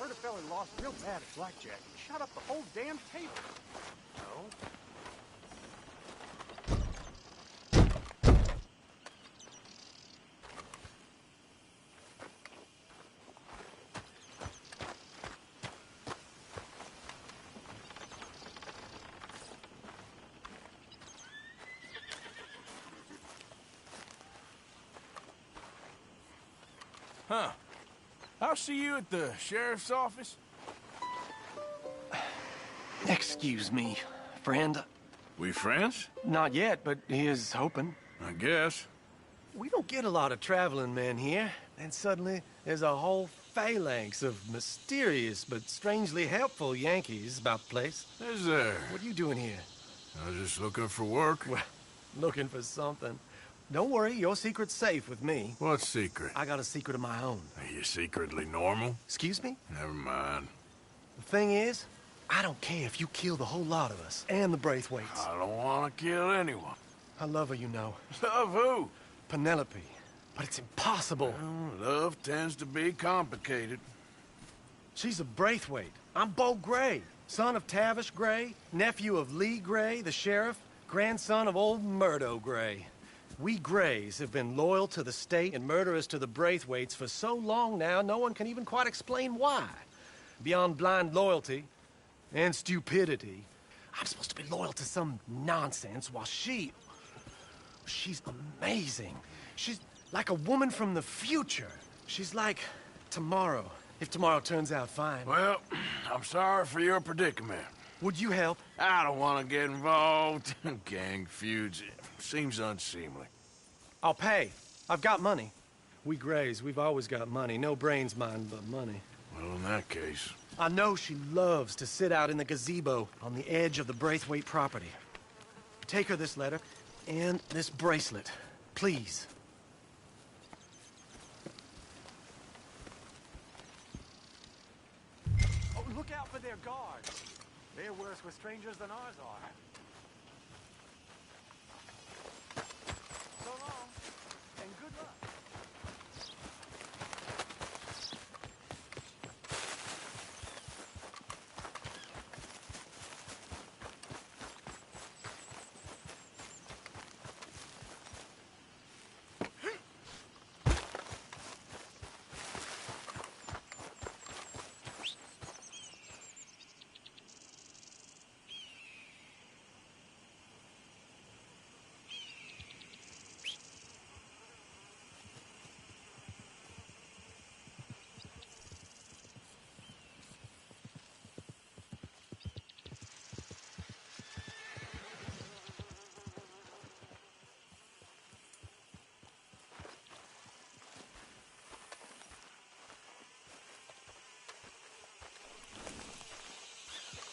Heard a fella lost real bad at blackjack. He shot up the whole damn table. No. Huh. I'll see you at the sheriff's office. Excuse me, friend. We friends? Not yet, but here's hoping. I guess. We don't get a lot of traveling men here, and suddenly there's a whole phalanx of mysterious but strangely helpful Yankees about the place. Is there? What are you doing here? I was just looking for work. Well, looking for something. Don't worry, your secret's safe with me. What secret? I got a secret of my own. Are you secretly normal? Excuse me? Never mind. The thing is, I don't care if you kill the whole lot of us, and the Braithwaites. I don't want to kill anyone. I love her, you know. Love who? Penelope. But it's impossible. Well, love tends to be complicated. She's a Braithwaite. I'm Bo Gray, son of Tavish Gray, nephew of Lee Gray, the sheriff, grandson of old Murdo Gray. We Grays have been loyal to the state and murderous to the Braithwaites for so long now, no one can even quite explain why. Beyond blind loyalty and stupidity, I'm supposed to be loyal to some nonsense while she's amazing. She's like a woman from the future. She's like tomorrow, if tomorrow turns out fine. Well, I'm sorry for your predicament. Would you help? I don't want to get involved in gang feuds. Seems unseemly. I'll pay. I've got money. We Grays, we've always got money. No brains, mind, but money. Well, in that case... I know she loves to sit out in the gazebo on the edge of the Braithwaite property. Take her this letter and this bracelet, please. Oh, look out for their guards. They're worse with strangers than ours are. So long, and good luck.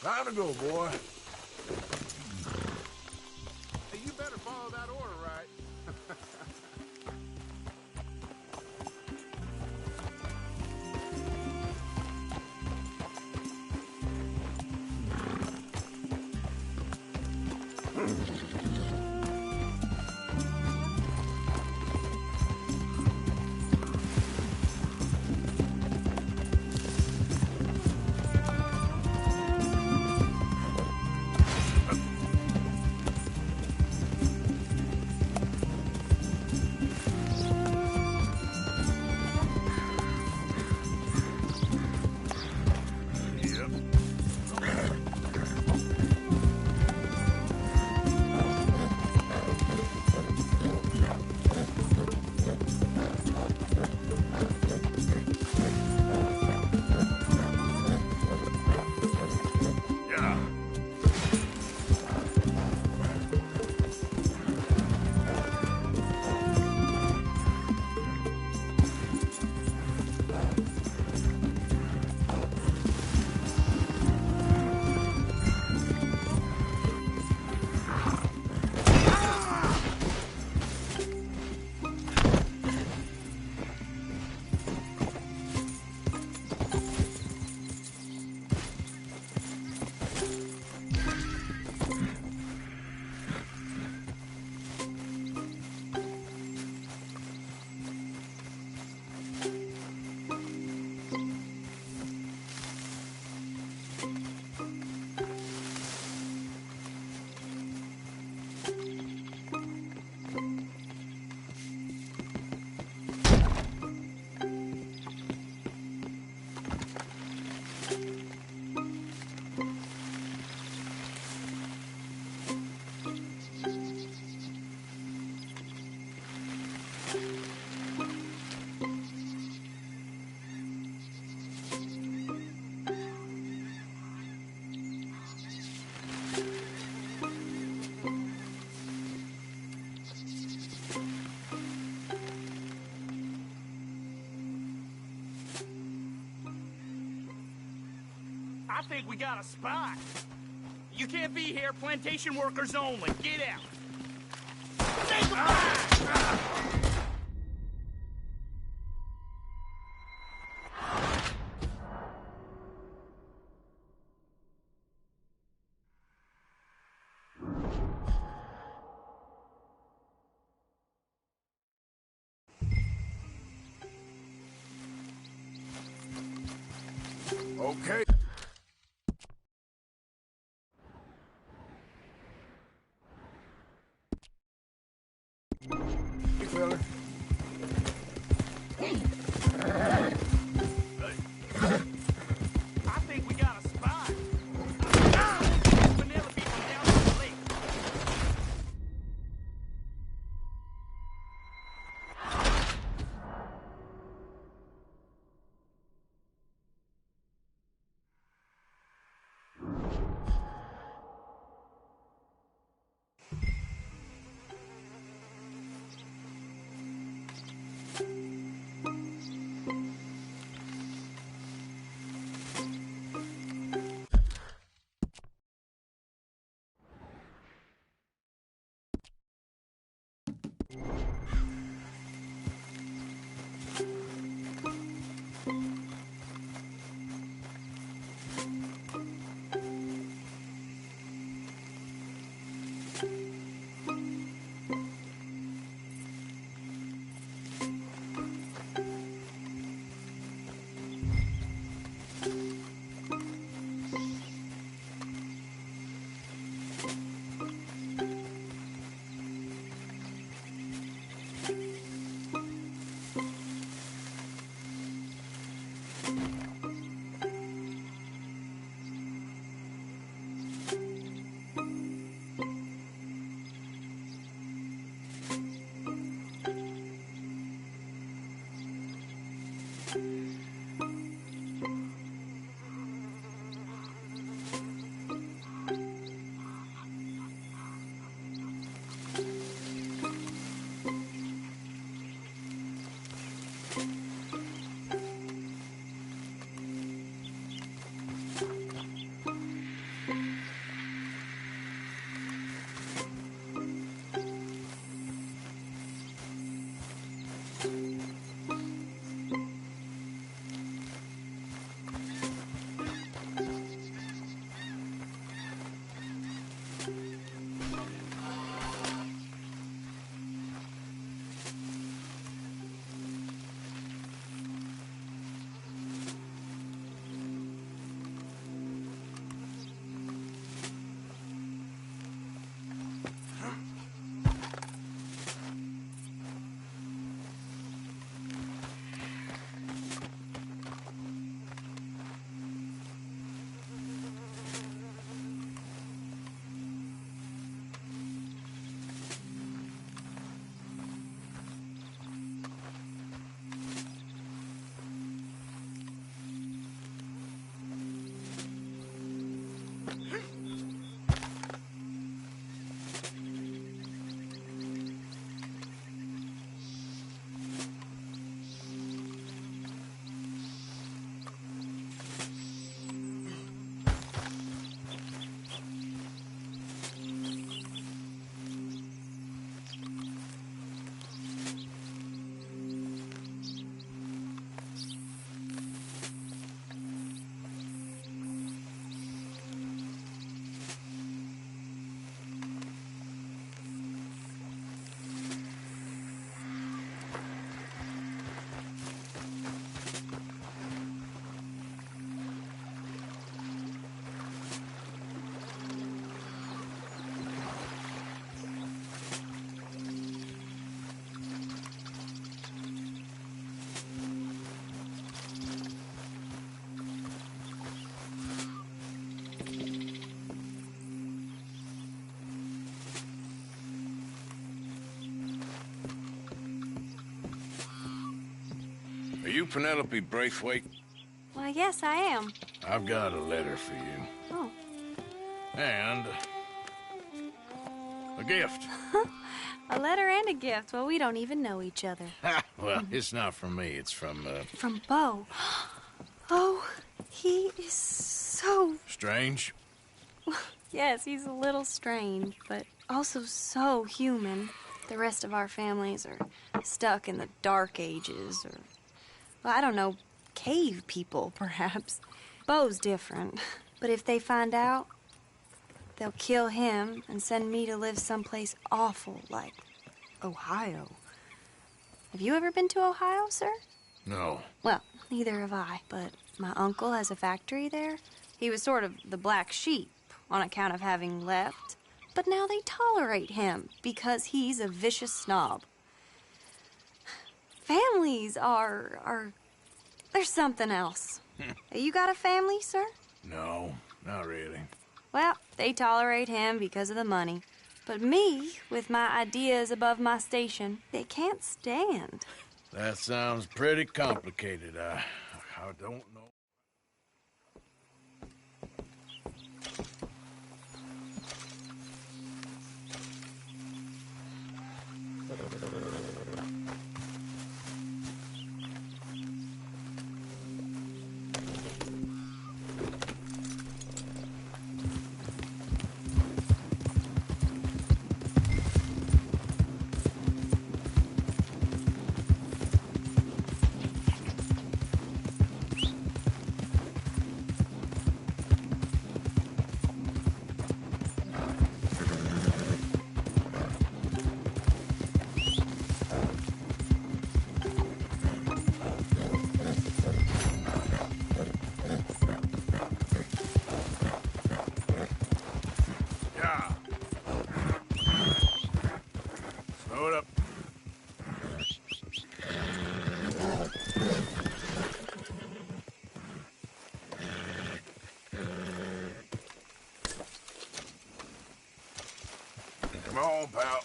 Time to go, boy. Hey, you better follow that order, right? I think we got a spot. You can't be here, plantation workers only. Get out. Say goodbye! Okay. Hey, fella. I think we got a spot. Penelope went down to the lake. Are you Penelope Braithwaite? Why, yes, I am. I've got a letter for you. Oh. And a gift. A letter and a gift. Well, we don't even know each other. Well, it's not from me. It's from, From Bo. Oh, he is so strange? Yes, he's a little strange, but also so human. The rest of our families are stuck in the Dark Ages, or, well, I don't know, cave people, perhaps. Bo's different, but if they find out, they'll kill him and send me to live someplace awful like Ohio. Have you ever been to Ohio, sir? No. Well, neither have I, but my uncle has a factory there. He was sort of the black sheep on account of having left, but now they tolerate him because he's a vicious snob. Families are there's something else. You got a family, sir? No, not really. Well, they tolerate him because of the money. But me, with my ideas above my station, they can't stand. That sounds pretty complicated. I don't know. Slow it up. Come on, pal.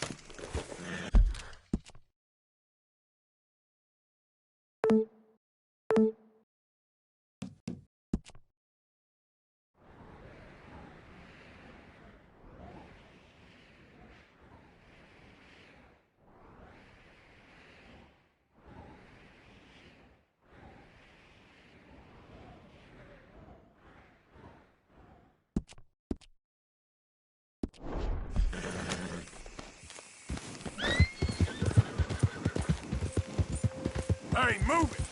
Hey, move it!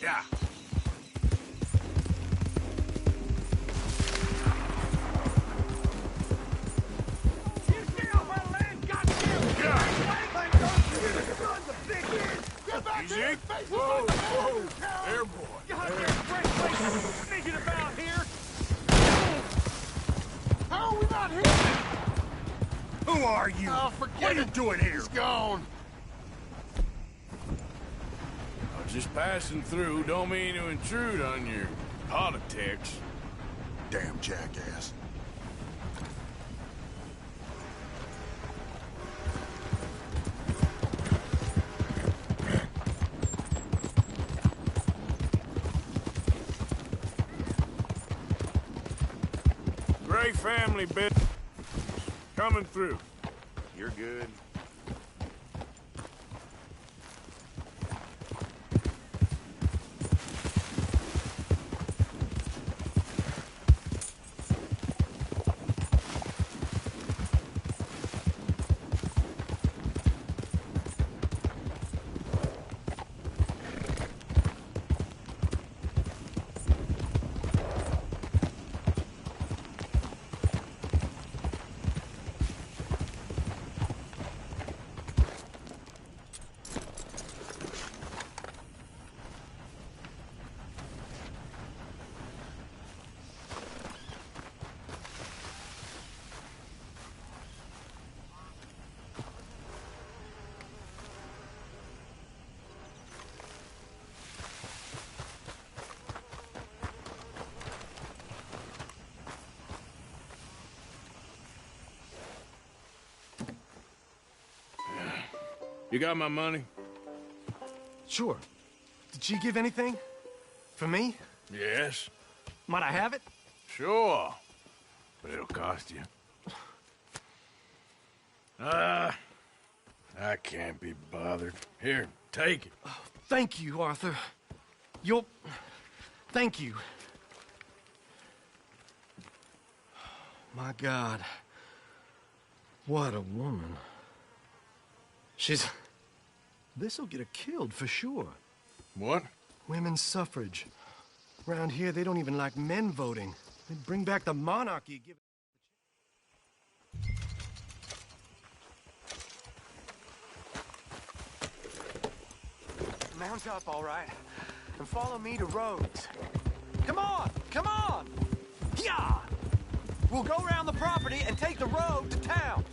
Yeah. Easy. Whoa, whoa. There, boy. Thinking about here. How are we not here? Who are you? Oh, forget what are you it. doing here? He's gone. I was just passing through. Don't mean to intrude on your politics. Damn jackass. Great family bit coming through. You're good. You got my money? Sure. Did she give anything? For me? Yes. Might I have it? Sure. But it'll cost you. I can't be bothered. Here, take it. Oh, thank you, Arthur. You'll... Thank you. My God. What a woman. She's... This'll get her killed for sure. What? Women's suffrage. Around here, they don't even like men voting. They bring back the monarchy. Mount up, all right, and follow me to Rhodes. Come on! Come on! Yeah! We'll go around the property and take the road to town.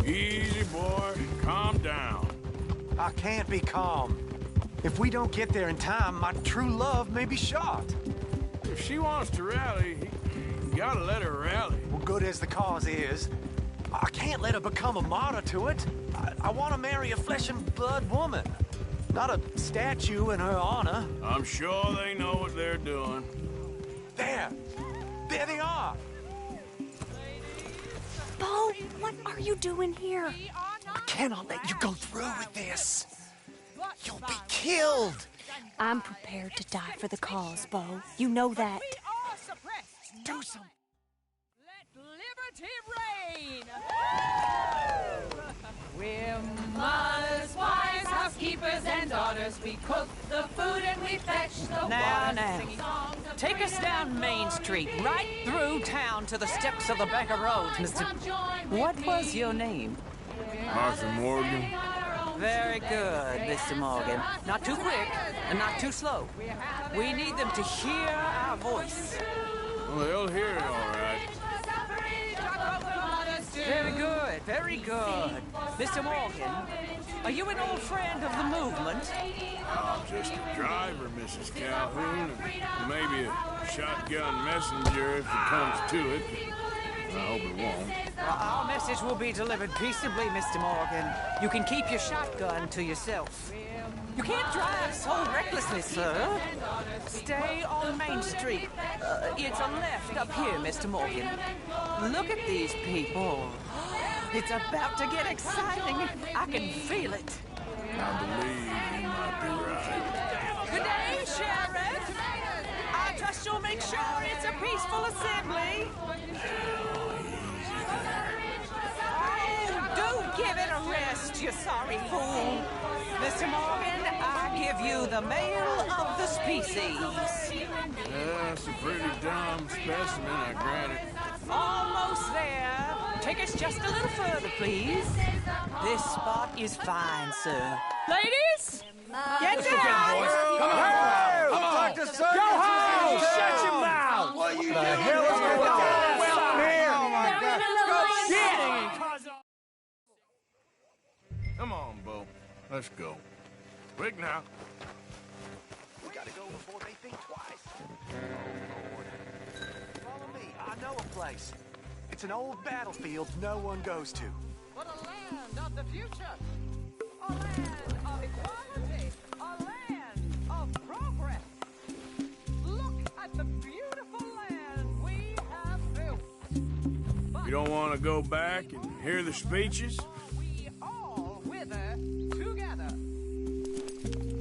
Easy, boy. Calm down. I can't be calm. If we don't get there in time, my true love may be shot. If she wants to rally, you gotta let her rally. Well, good as the cause is, I can't let her become a martyr to it. I want to marry a flesh and blood woman, not a statue in her honor. I'm sure they know what they're doing. There! There they are! Bo, what are you doing here? I cannot let you go through with this. You'll be killed. I'm prepared to die for the cause, Bo. You know that. Do something. Let liberty reign. We're mothers, wives, housekeepers, and daughters. We cook the food and we fetch the water. Singing songs of Take us down Main Street, right through town to the steps of the Becker Road, Mr. What was your name? Arthur Morgan. Very good, Mr. Morgan. Not too quick and not too slow. We need them to hear our voice. Well, they'll hear it all right. Very good, very good. Mr. Morgan, are you an old friend of the movement? I'm just a driver, Mrs. Calhoun, and maybe a shotgun messenger if it comes to it. I hope it won't. Our message will be delivered peaceably, Mr. Morgan. You can keep your shotgun to yourself. You can't drive so recklessly, sir. Stay on Main Street. It's a left up here, Mr. Morgan. Look at these people. It's about to get exciting. I can feel it. I believe you might be right. Good day, Sheriff. peaceful assembly. Oh, do give it a rest, you sorry fool. Mr. Morgan, I give you the male of the species. That's a pretty dumb specimen, I grant it. Almost there. Take us just a little further, please. This spot is fine, sir. Ladies, get down! Come on! Go home! Shut your mouth! What the hell is going on? Well, here! Oh, my God. Come on, Bo. Let's go. Quick now. We gotta go before they think twice. Oh, Lord. Follow me. I know a place. It's an old battlefield no one goes to. For the land of the future. A land of equality. A land of progress. Look at the beautiful land we have built. You don't want to go back and hear the speeches? We all wither together.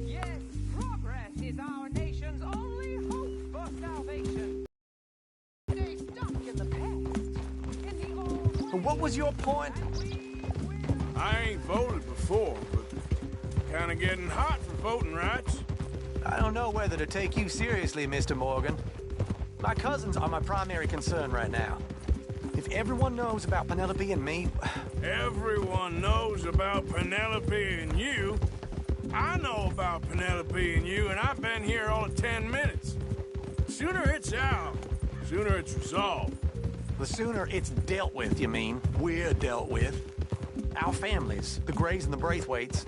Yes, progress is our nation's only hope for salvation. Stay stuck in the past. In the old What was your point? I ain't voted before, but kind of getting hot for voting rights. I don't know whether to take you seriously, Mr. Morgan. My cousins are my primary concern right now. If everyone knows about Penelope and me... Everyone knows about Penelope and you. I know about Penelope and you, and I've been here all of 10 minutes. Sooner it's out, sooner it's resolved. The sooner it's dealt with, you mean? We're dealt with. Our families, the Grays and the Braithwaites,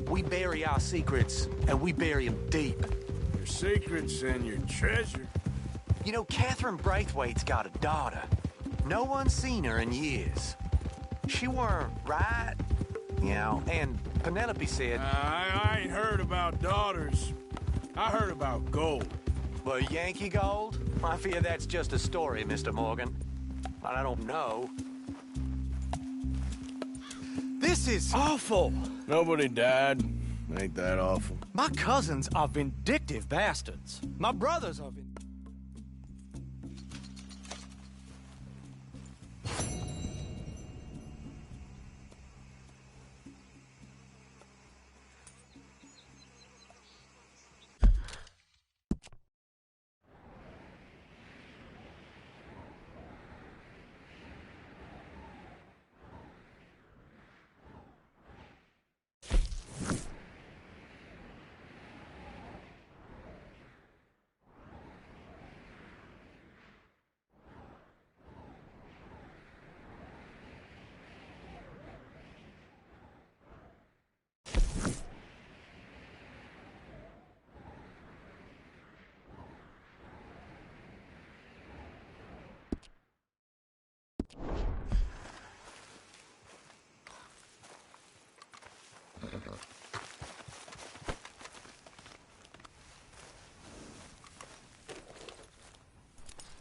we bury our secrets, and we bury them deep. Your secrets and your treasure. You know, Catherine Braithwaite's got a daughter. No one's seen her in years. She weren't right, you know, and Penelope said... I ain't heard about daughters. I heard about gold. Well, Yankee gold? I fear that's just a story, Mr. Morgan. But I don't know. This is awful. Nobody died. Ain't that awful? My cousins are vindictive bastards. My brothers are vindictive.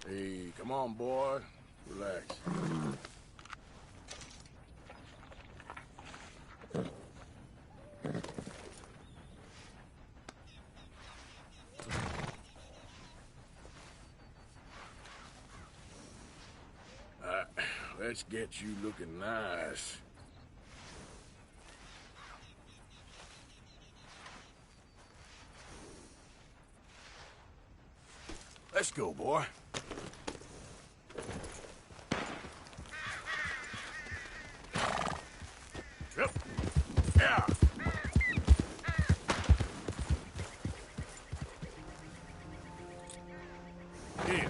Hey, come on, boy. Relax. Let's get you looking nice. Let's go, boy. Yep. Yeah. Here.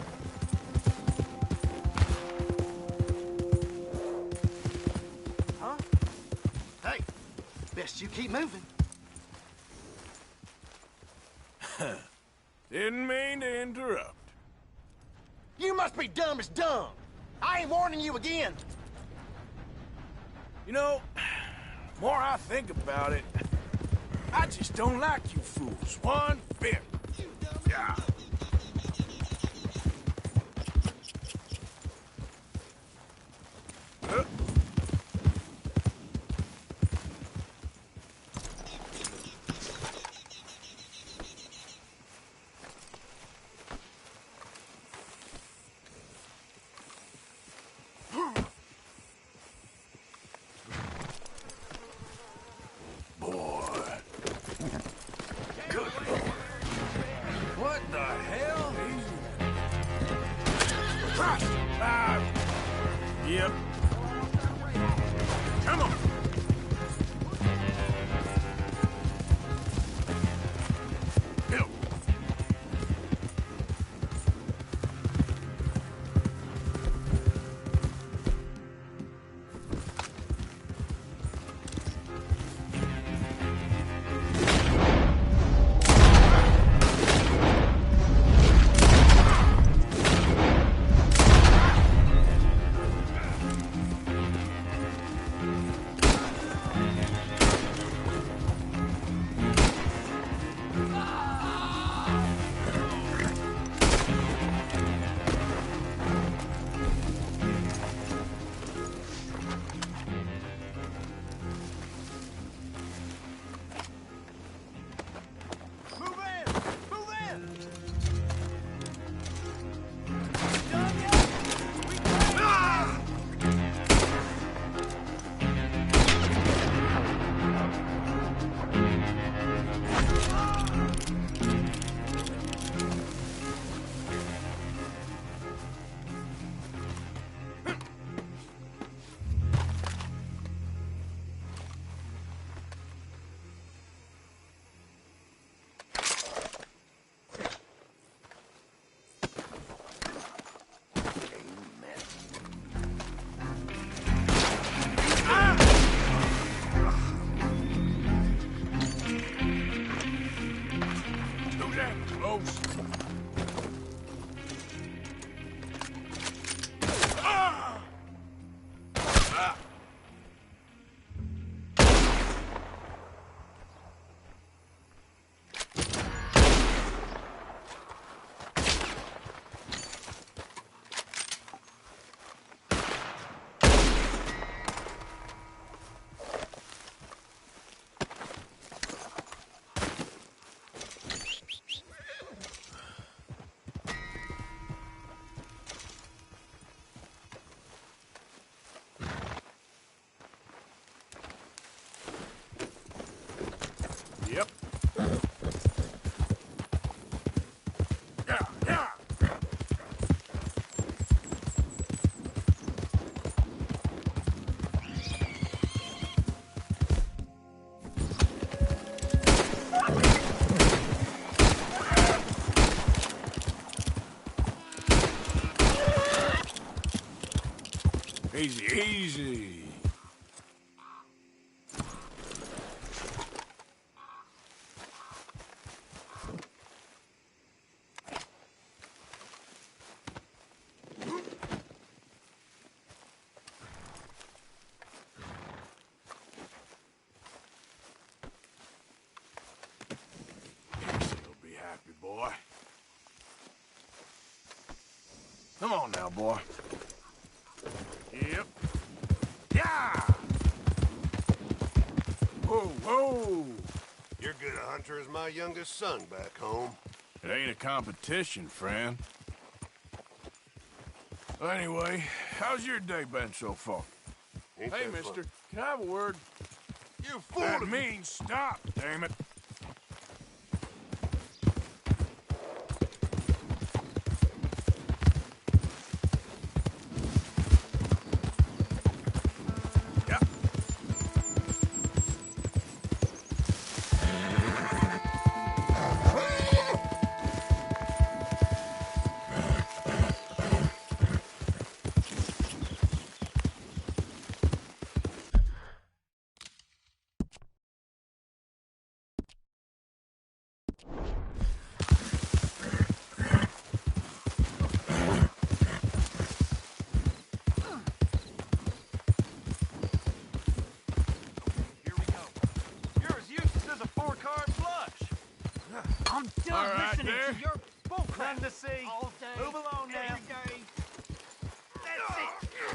Huh? Hey, best you keep moving. Didn't mean to interrupt. You must be dumb as dumb. I ain't warning you again. You know, more I think about it, I just don't like you fools one bit. Yeah. Yep. Come on. Bill. Yep. Yeah. Easy, easy. Boy. Come on now, boy. Yep. Yeah! Whoa, whoa! You're good a hunter as my youngest son back home. It ain't a competition, friend. Anyway, how's your day been so far? Ain't Hey, that mister, fun? can I have a word? You fool! That means stop, damn it. I'm done All right, listening there. to your bullcrap. Nothing to see. All day. Move along now. That's it.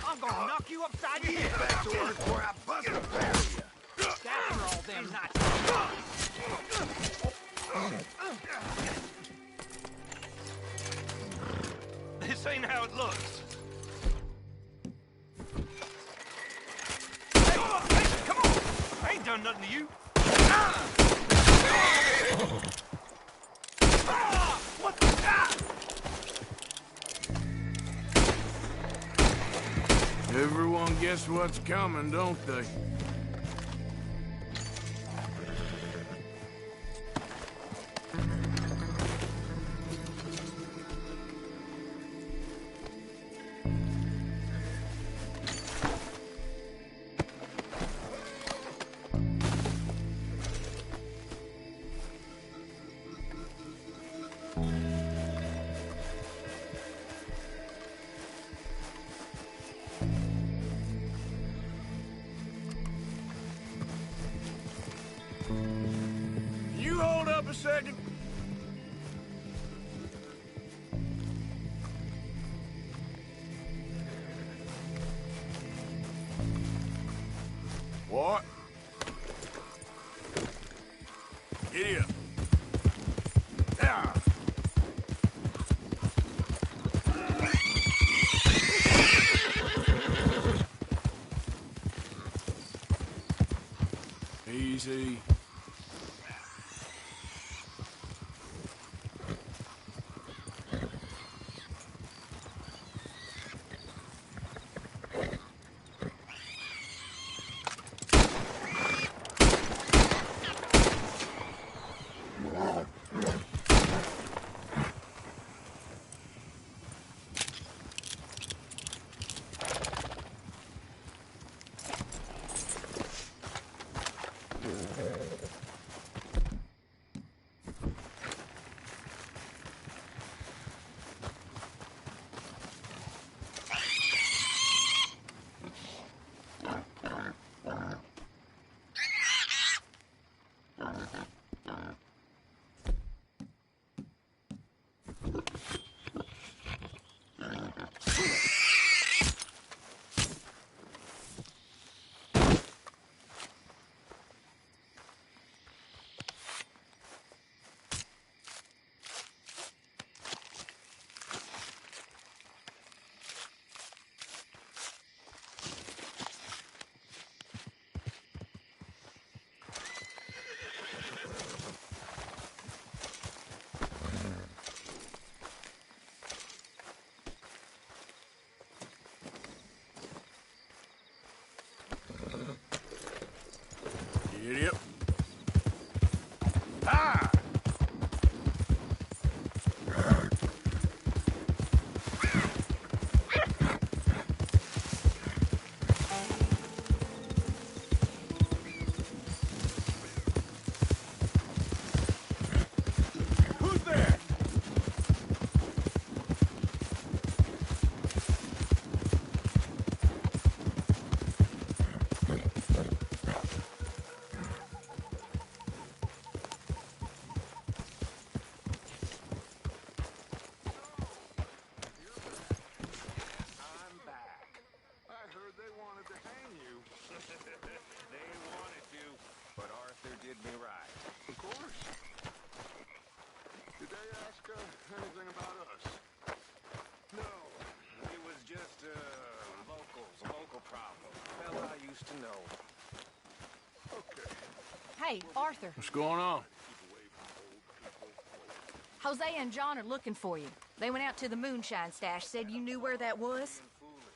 I'm gonna knock you upside your head. Back to work before I bust a pair of you. That's for all them nights. This ain't how it looks. Hey, come on! I ain't done nothing to you. What the? Everyone guess what's coming, don't they? You hold up a second. What? Giddy up. Yeah. Easy. Giddy up. Ah! Who's there? I'm back. I heard they wanted to hang you. They wanted to, but Arthur did me right. Of course. Did they ask anything about us? No, it was just a local problem. Fella I used to know. Okay. Hey, Arthur. What's going on? Jose and John are looking for you. They went out to the moonshine stash, said you knew where that was.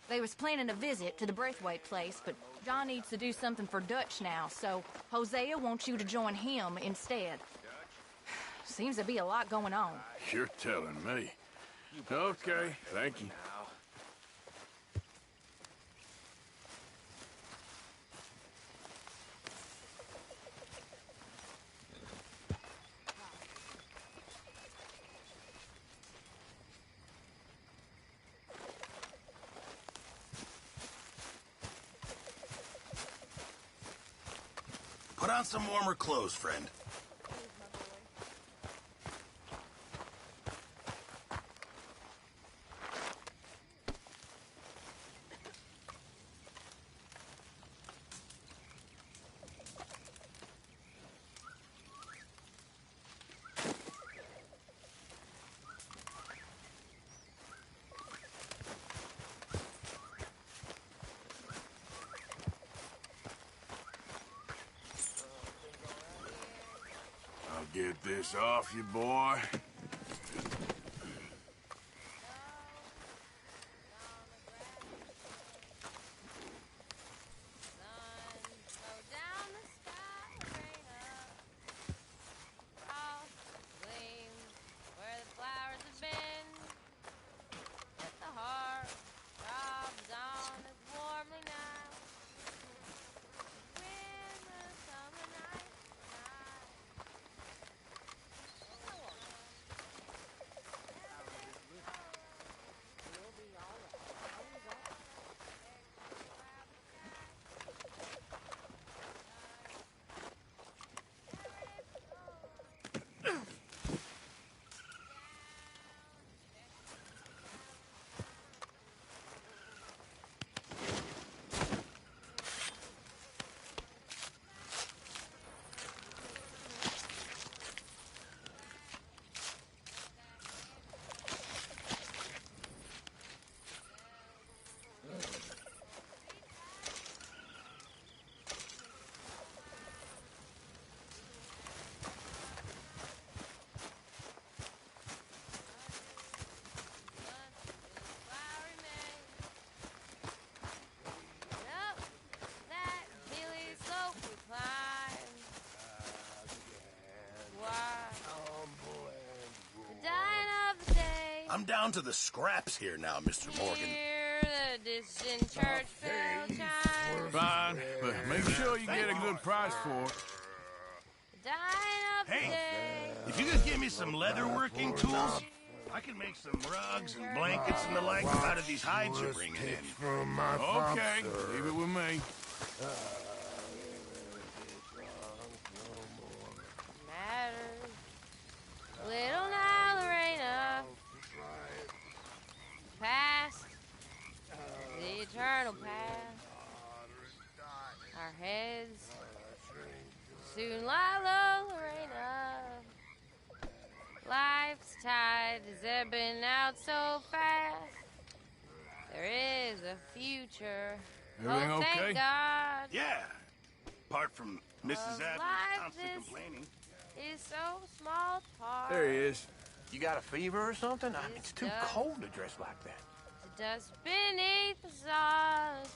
They was planning a visit to the Braithwaite place, but John needs to do something for Dutch now, so Hosea wants you to join him instead. Seems to be a lot going on. You're telling me. Okay, thank you. Put on some warmer clothes, friend. Get this off you, boy. I'm down to the scraps here now, Mr. Morgan. Hear the distant church bell chime. Fine, but make sure you get a good price for it. Dying of the Hey, day. if you could give me some leatherworking tools, I can make some rugs and blankets and the like out of these hides you're bringing in. Okay, leave it with me. Matters. Little now, Lorena. Past. The eternal past. Our heads. Soon lie low, Lorena. Life's tide is ebbing out so fast. There is a future. Everything oh, thank okay? God. Yeah. Apart from Mrs. Of Adams life constantly this complaining. is so small part. There he is. You got a fever or something? I mean, it's too cold to dress like that. The dust beneath the stars.